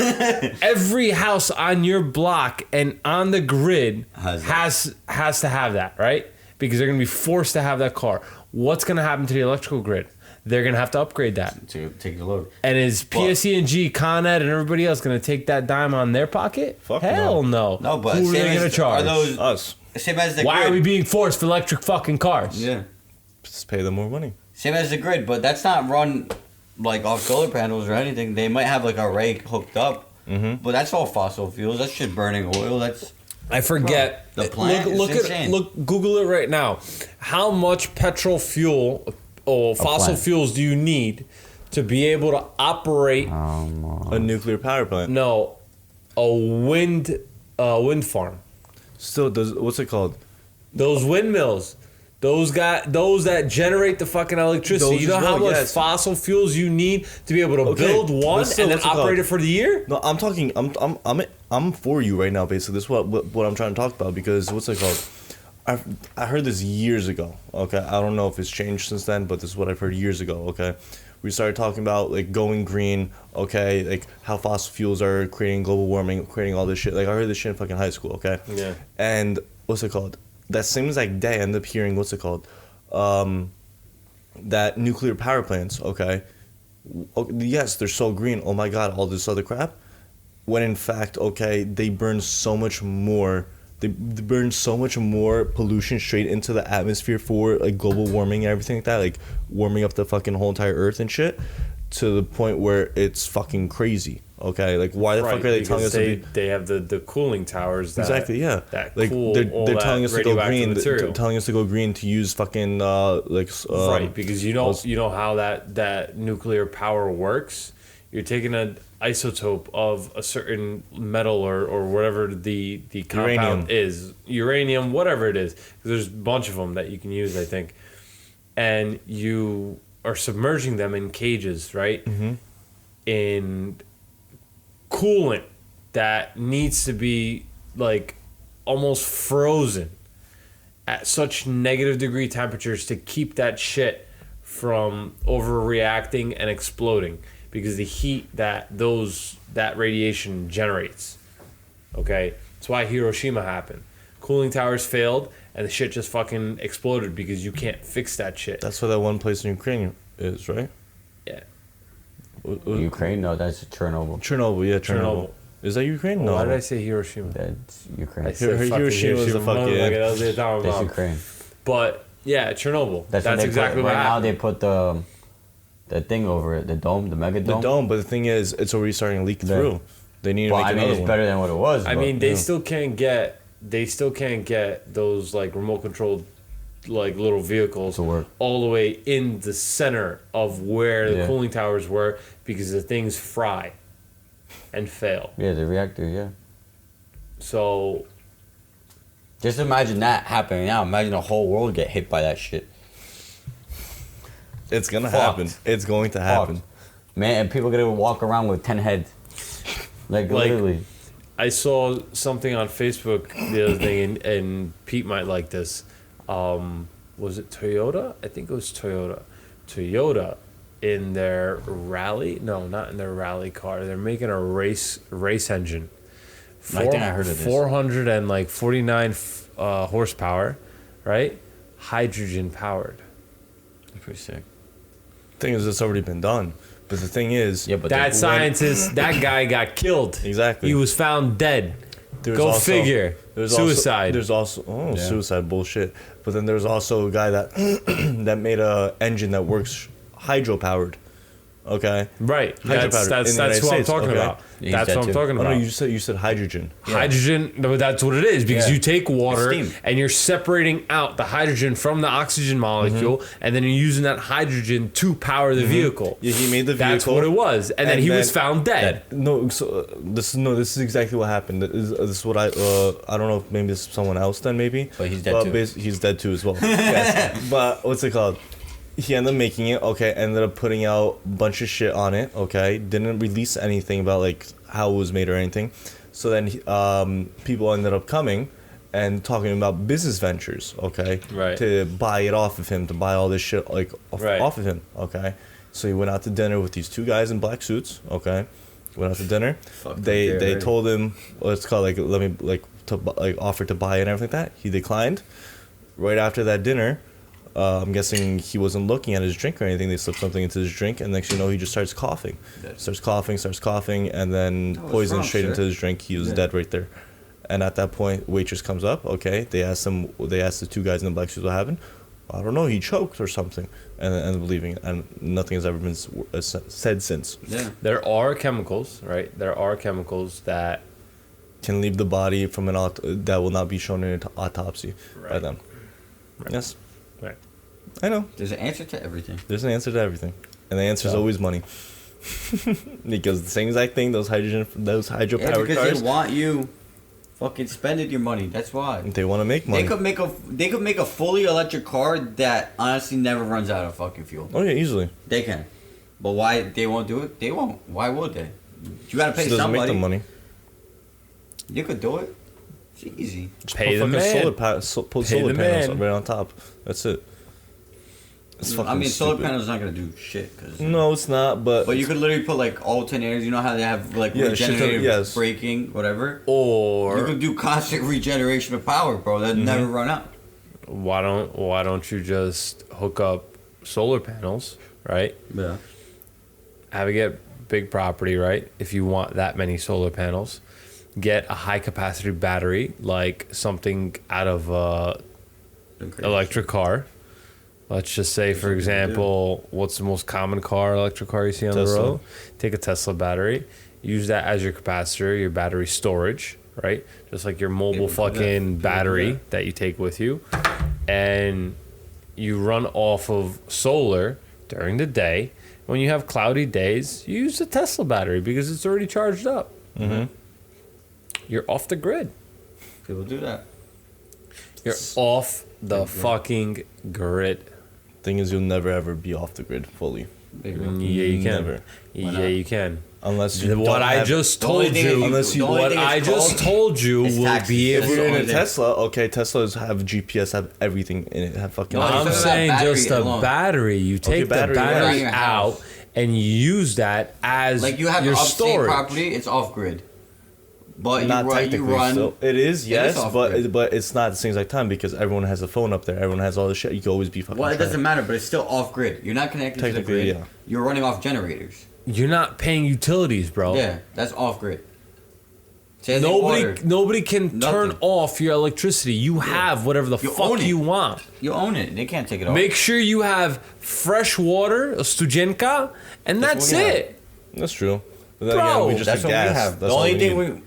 Speaker 3: Every house on your block and on the grid
Speaker 4: Has
Speaker 3: has to have that, right? Because they're going to be forced to have that car. What's going to happen to the electrical grid? They're going to have to upgrade that.
Speaker 4: To take the load.
Speaker 3: And is PSE&G, Con Ed, and everybody else going to take that dime on their pocket?
Speaker 2: Fuck
Speaker 3: Hell no.
Speaker 4: No, but
Speaker 3: who are
Speaker 4: same
Speaker 3: they going
Speaker 4: as-
Speaker 3: to charge?
Speaker 4: Are those
Speaker 2: Us.
Speaker 4: same as the
Speaker 3: Why
Speaker 4: grid?
Speaker 3: are we being forced for electric fucking cars?
Speaker 4: Yeah.
Speaker 2: Just pay them more money.
Speaker 4: Same as the grid, but that's not run like off solar panels or anything. They might have like a rake hooked up, but that's all fossil fuels. That's just burning oil. That's
Speaker 3: I forget.
Speaker 4: Bro, the plant is insane.
Speaker 3: Google it right now. How much petrol fuel or fossil
Speaker 4: plant.
Speaker 3: fuels do you need to be able to operate?
Speaker 2: A nuclear power plant.
Speaker 3: No, a wind farm.
Speaker 2: Still does. What's it called?
Speaker 3: Those windmills. Those that generate the fucking electricity.
Speaker 2: Those
Speaker 3: You know
Speaker 2: as
Speaker 3: how
Speaker 2: well,
Speaker 3: much
Speaker 2: yes.
Speaker 3: fossil fuels you need to be able to
Speaker 2: Okay,
Speaker 3: build one
Speaker 2: but still,
Speaker 3: and then
Speaker 2: what's it
Speaker 3: operate
Speaker 2: called?
Speaker 3: it for the year?
Speaker 2: No, I'm talking. I'm for you right now. Basically, this is what I'm trying to talk about because what's it called? I heard this years ago. Okay, I don't know if it's changed since then, but this is what I've heard years ago. Okay, we started talking about like going green. Okay, like how fossil fuels are creating global warming, creating all this shit. Like I heard this shit in fucking high school. Okay.
Speaker 3: Yeah.
Speaker 2: And what's it called? That same exact day, I ended up hearing what's it called? That nuclear power plants. Okay. Yes, they're so green. Oh my god, all this other crap. When in fact, okay, they burn so much more. They burn so much more pollution straight into the atmosphere for like global warming and everything like that, like warming up the fucking whole entire earth and shit, to the point where it's fucking crazy. Okay, like why the fuck are they telling us to be?
Speaker 3: They have the cooling towers. That,
Speaker 2: Exactly, yeah.
Speaker 3: That
Speaker 2: like
Speaker 3: cool
Speaker 2: they're
Speaker 3: all
Speaker 2: telling
Speaker 3: that
Speaker 2: us to go
Speaker 3: radioactive
Speaker 2: green.
Speaker 3: material.
Speaker 2: They're telling us to go green to use fucking
Speaker 3: Right, because you know how that nuclear power works. You're taking an isotope of a certain metal or whatever the compound is, uranium, whatever it is. 'Cause there's a bunch of them that you can use, I think, and you are submerging them in cages, right? Mm-hmm. In coolant that needs to be like almost frozen at such negative degree temperatures to keep that shit from overreacting and exploding because the heat that radiation generates. Okay, that's why Hiroshima happened. Cooling towers failed and the shit just fucking exploded because you can't fix that shit.
Speaker 2: That's where that one place in Ukraine is, right?
Speaker 3: Yeah.
Speaker 4: Ukraine? No, that's Chernobyl.
Speaker 2: Chernobyl, yeah, Chernobyl. Is that Ukraine? No.
Speaker 3: Why did I say Hiroshima?
Speaker 4: That's Ukraine.
Speaker 3: I said fucking
Speaker 2: Hiroshima was the fucking-
Speaker 3: Like, that was the time
Speaker 4: That's
Speaker 3: bomb.
Speaker 4: Ukraine.
Speaker 3: But yeah, Chernobyl.
Speaker 4: That's
Speaker 3: That's
Speaker 4: what they
Speaker 3: exactly
Speaker 4: put,
Speaker 3: what
Speaker 4: right now.
Speaker 3: happened.
Speaker 4: They put the thing over it, the dome, the mega
Speaker 2: The
Speaker 4: dome.
Speaker 2: dome, but the thing is, it's already starting to leak through. They need to
Speaker 4: Well,
Speaker 2: make
Speaker 4: I mean,
Speaker 2: another
Speaker 4: it's
Speaker 2: one.
Speaker 4: better than what it was.
Speaker 3: I
Speaker 4: but-
Speaker 3: mean, they still can't get those like remote controlled like little vehicles
Speaker 4: To work.
Speaker 3: all the way in the center of where the
Speaker 4: Yeah.
Speaker 3: cooling towers were because the things fry and fail.
Speaker 4: yeah, the reactor, yeah.
Speaker 3: So
Speaker 4: Just imagine that happening now. Imagine the whole world get hit by that shit.
Speaker 2: It's gonna
Speaker 4: Fucked.
Speaker 2: happen. It's going to happen.
Speaker 4: Fucked. Man, and people are gonna walk around with 10 heads. Like literally.
Speaker 3: I saw something on Facebook the other day, and Pete might like this. Was it Toyota? I think it was Toyota. Toyota, in their rally, no, not in their rally car. They're making a race engine.
Speaker 4: I think I heard of this.
Speaker 3: 449 horsepower, right? Hydrogen powered.
Speaker 4: That's pretty sick.
Speaker 2: Thing is, it's already been done. But the thing is,
Speaker 4: Yeah, but
Speaker 3: That scientist, that guy got killed.
Speaker 2: Exactly.
Speaker 3: He was found dead.
Speaker 2: there's
Speaker 3: Go
Speaker 2: also-
Speaker 3: figure.
Speaker 2: There's
Speaker 3: Suicide.
Speaker 2: There's also
Speaker 4: Yeah.
Speaker 2: suicide bullshit. But then there's also a guy that that made a engine that works hydro powered. Okay.
Speaker 3: Right.
Speaker 2: Hydropower
Speaker 3: That's
Speaker 2: in the United
Speaker 3: what I'm
Speaker 2: States,
Speaker 3: talking
Speaker 2: okay.
Speaker 3: about.
Speaker 4: He's
Speaker 3: That's
Speaker 4: dead
Speaker 3: what I'm
Speaker 4: too.
Speaker 3: talking
Speaker 2: Oh
Speaker 3: about.
Speaker 2: no, you said hydrogen.
Speaker 3: Hydrogen, no, that's what it is because
Speaker 4: Yeah.
Speaker 3: you take water
Speaker 4: Steam.
Speaker 3: and you're separating out the hydrogen from the oxygen molecule, and then you're using that hydrogen to power the vehicle.
Speaker 2: Yeah, he made the vehicle.
Speaker 3: That's what it was, and then he was found dead.
Speaker 2: No, so this is exactly what happened. This is what I don't know if maybe this is someone else then maybe.
Speaker 4: But he's dead too.
Speaker 2: He's dead too as well. Yes. But what's it called? He ended up making it. Okay, ended up putting out a bunch of shit on it. Okay, didn't release anything about like how it was made or anything. So then people ended up coming and talking about business ventures. Okay,
Speaker 3: Right.
Speaker 2: to buy it off of him, to buy all this shit like
Speaker 3: Right.
Speaker 2: off of him. Okay. So he went out to dinner with these two guys in black suits. Okay, went out to dinner.
Speaker 4: Fuck,
Speaker 2: They told him, let's call like let me like to like offer to buy it and everything like that. He declined. Right after that dinner, I'm guessing he wasn't looking at his drink or anything. They slipped something into his drink, and next you know he just starts coughing, starts coughing, and then poison straight into his drink. He was dead right there. And at that point, waitress comes up. Okay, they asked the two guys in the black suits what happened. I don't know. He choked or something, and ended up leaving it, and nothing has ever been said since.
Speaker 4: Yeah.
Speaker 3: There are chemicals, right? There are chemicals that
Speaker 2: Can leave the body from that will not be shown in an autopsy by
Speaker 3: Right.
Speaker 2: them.
Speaker 3: Right.
Speaker 2: Yes,
Speaker 3: Right.
Speaker 2: I know.
Speaker 4: There's an answer to everything.
Speaker 2: There's an answer to everything, and the answer is always money. Because the same exact thing, those
Speaker 4: Yeah,
Speaker 2: hydropower
Speaker 4: because
Speaker 2: cars,
Speaker 4: they want you fucking spending your money. That's why.
Speaker 2: they want to make money.
Speaker 4: They could make a fully electric car that honestly never runs out of fucking fuel.
Speaker 2: Oh yeah, easily.
Speaker 4: They can. But why they won't do it? They won't. Why would they? You gotta pay
Speaker 2: Just doesn't make
Speaker 4: somebody.
Speaker 2: them money.
Speaker 4: You could do it. It's easy.
Speaker 2: Just
Speaker 3: Pay
Speaker 2: put
Speaker 3: the
Speaker 2: fucking
Speaker 3: man.
Speaker 2: put
Speaker 3: Pay
Speaker 2: solar
Speaker 3: the
Speaker 2: panels
Speaker 3: man.
Speaker 2: right on top. That's it. It's fucking
Speaker 4: I mean, solar
Speaker 2: stupid.
Speaker 4: panels not gonna do shit.
Speaker 2: No, it's not. But
Speaker 4: But you could literally put like alternators. You know how they have like
Speaker 2: Yeah, shit ton-
Speaker 4: regenerative
Speaker 2: yes.
Speaker 4: braking, whatever. You
Speaker 3: Or
Speaker 4: could do constant regeneration of power, bro. That never run out.
Speaker 3: why don't you just hook up solar panels, right?
Speaker 4: Yeah.
Speaker 3: Have it get big property, right? If you want that many solar panels, get a high capacity battery, like something out of a electric car. Let's just say, for example, what's the most common electric car you see on the
Speaker 2: Tesla.
Speaker 3: road? Take a Tesla battery, use that as your capacitor, your battery storage, right? Just like your mobile fucking battery that you take with you. And you run off of solar during the day. When you have cloudy days, you use the Tesla battery because it's already charged up.
Speaker 2: Mm-hmm.
Speaker 3: You're off the grid.
Speaker 4: People do that.
Speaker 3: You're off the fucking grid.
Speaker 2: thing is, you'll never ever be off the grid fully.
Speaker 3: Yeah, you can.
Speaker 2: Never.
Speaker 3: Yeah, you can.
Speaker 2: Unless you
Speaker 3: What
Speaker 2: don't
Speaker 3: I
Speaker 2: have-
Speaker 3: just
Speaker 4: the only
Speaker 3: told
Speaker 4: thing
Speaker 3: you,
Speaker 4: is you- the only
Speaker 3: what
Speaker 4: thing
Speaker 3: I
Speaker 4: it's
Speaker 3: just
Speaker 4: called
Speaker 3: told you
Speaker 4: is
Speaker 3: will
Speaker 4: taxes.
Speaker 3: be
Speaker 4: That's
Speaker 3: able.
Speaker 2: If you're in a
Speaker 4: only thing.
Speaker 2: Tesla, okay, Teslas have GPS, have everything in it, have fucking.
Speaker 4: No,
Speaker 3: I'm
Speaker 4: talking about
Speaker 3: saying
Speaker 4: battery
Speaker 3: just a
Speaker 4: alone.
Speaker 3: battery. You take
Speaker 2: battery,
Speaker 3: the
Speaker 2: yeah.
Speaker 3: battery
Speaker 4: In your house.
Speaker 3: out and you use that as
Speaker 4: Like you have
Speaker 3: your
Speaker 4: upstate
Speaker 3: storage.
Speaker 4: property, it's off grid. But
Speaker 2: Not
Speaker 4: you
Speaker 2: technically,
Speaker 4: run.
Speaker 2: still. It is, yes,
Speaker 4: off
Speaker 2: but
Speaker 4: grid.
Speaker 2: but it's not the same exact time because everyone has a phone up there. Everyone has all the shit. You can always be fucking.
Speaker 4: Well, it
Speaker 2: tracked.
Speaker 4: doesn't matter, but it's still off grid. You're not connected to the
Speaker 2: Technically,
Speaker 4: grid.
Speaker 2: yeah.
Speaker 4: You're running off generators.
Speaker 3: You're not paying utilities, bro.
Speaker 4: Yeah, that's off grid. Same thing water.
Speaker 3: Nobody can turn
Speaker 4: Nothing.
Speaker 3: off your electricity. You have whatever the
Speaker 4: You
Speaker 3: fuck
Speaker 4: own it.
Speaker 3: you want.
Speaker 4: You own it. They can't take it off.
Speaker 3: Make sure you have fresh water, a studzienka, and that's
Speaker 4: what we have.
Speaker 3: it.
Speaker 2: That's true. But then
Speaker 3: Bro,
Speaker 2: again, we just
Speaker 4: That's
Speaker 2: have
Speaker 4: what
Speaker 2: gas.
Speaker 4: we have. The
Speaker 2: That's all
Speaker 4: only
Speaker 2: we
Speaker 4: thing
Speaker 2: need.
Speaker 4: we,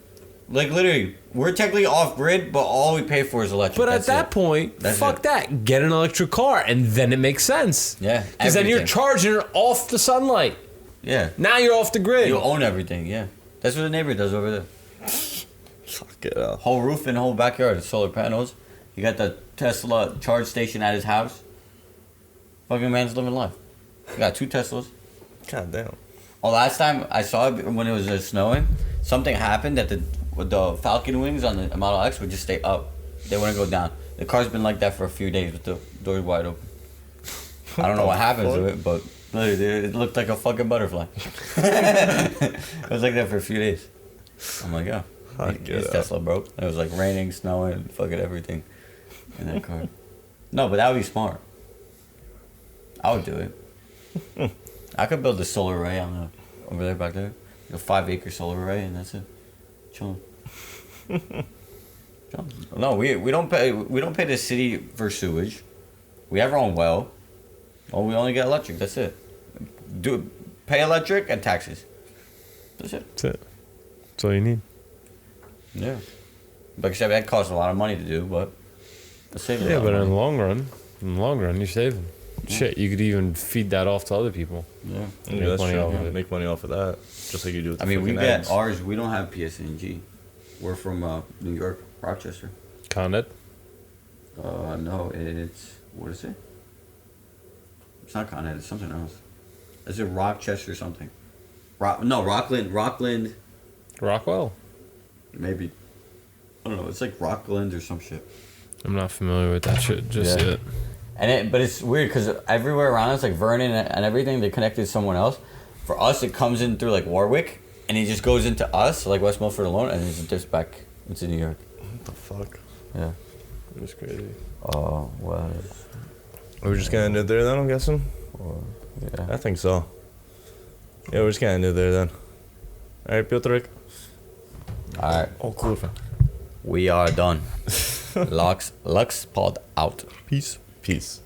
Speaker 4: like literally, we're technically off grid, but all we pay for is electric.
Speaker 3: But
Speaker 4: That's
Speaker 3: at that
Speaker 4: it.
Speaker 3: point,
Speaker 4: That's
Speaker 3: fuck
Speaker 4: it.
Speaker 3: that. Get an electric car, and then it makes sense.
Speaker 4: Yeah,
Speaker 3: Because then you're
Speaker 4: everything.
Speaker 3: charging it off the sunlight.
Speaker 4: Yeah,
Speaker 3: Now you're off the grid.
Speaker 4: you own everything. Yeah, that's what the neighbor does over there.
Speaker 2: Fuck it up.
Speaker 4: Whole roof and whole backyard is solar panels. You got the Tesla charge station at his house. Fucking man's living life. You got 2 Teslas.
Speaker 2: God damn.
Speaker 4: Oh, last time I saw it when it was snowing, something happened that the Falcon wings on the Model X would just stay up. They wouldn't go down. The car's been like that for a few days with the doors wide open. I don't know what happens to it, but literally, it looked like a fucking butterfly. It was like that for a few days. I'm like, oh, his Tesla broke. It was like raining, snowing, fucking everything in that car. No, but that would be smart. I would do it. I could build a solar array on the over there back there, a 5-acre solar array, and that's it. Chilling. Chilling. No, we don't pay the city for sewage. We have our own well. Well, we only get electric. That's it. Pay electric and taxes. That's it.
Speaker 3: That's it. That's all you need.
Speaker 4: Yeah. Like I said, that costs a lot of money to do, but it's saving.
Speaker 3: Yeah, but in the long run, you're saving. Shit, you could even feed that off to other people.
Speaker 4: Yeah.
Speaker 3: Make
Speaker 2: Yeah, that's
Speaker 3: money
Speaker 2: true.
Speaker 3: off of it.
Speaker 2: Make money off of that, just like you do with
Speaker 4: I
Speaker 2: the
Speaker 4: mean, we
Speaker 2: freaking
Speaker 4: get
Speaker 2: eggs.
Speaker 4: ours. We don't have PSNG. We're from New York, Rochester.
Speaker 3: Con Ed?
Speaker 4: No, it's what is it? It's not Con Ed. It's something else. Is it Rochester something? Rockland.
Speaker 3: Rockwell?
Speaker 4: Maybe. I don't know. It's like Rockland or some shit.
Speaker 3: I'm not familiar with that shit just
Speaker 4: Yeah.
Speaker 3: yet.
Speaker 4: But it's weird because everywhere around us, like Vernon and everything, they connected to someone else. For us, it comes in through like Warwick, and it just goes into us, like West Milford alone, and it just dips back into New York.
Speaker 2: What the fuck?
Speaker 4: Yeah.
Speaker 2: It was crazy.
Speaker 4: Oh, well.
Speaker 2: We're just gonna end it there then, I'm guessing?
Speaker 4: Yeah.
Speaker 2: I think so. Yeah, we're just gonna end it there then. Alright, Piotrek.
Speaker 4: Alright.
Speaker 2: Oh, cool.
Speaker 4: We are done. Lux Pod out.
Speaker 2: Peace. Peace.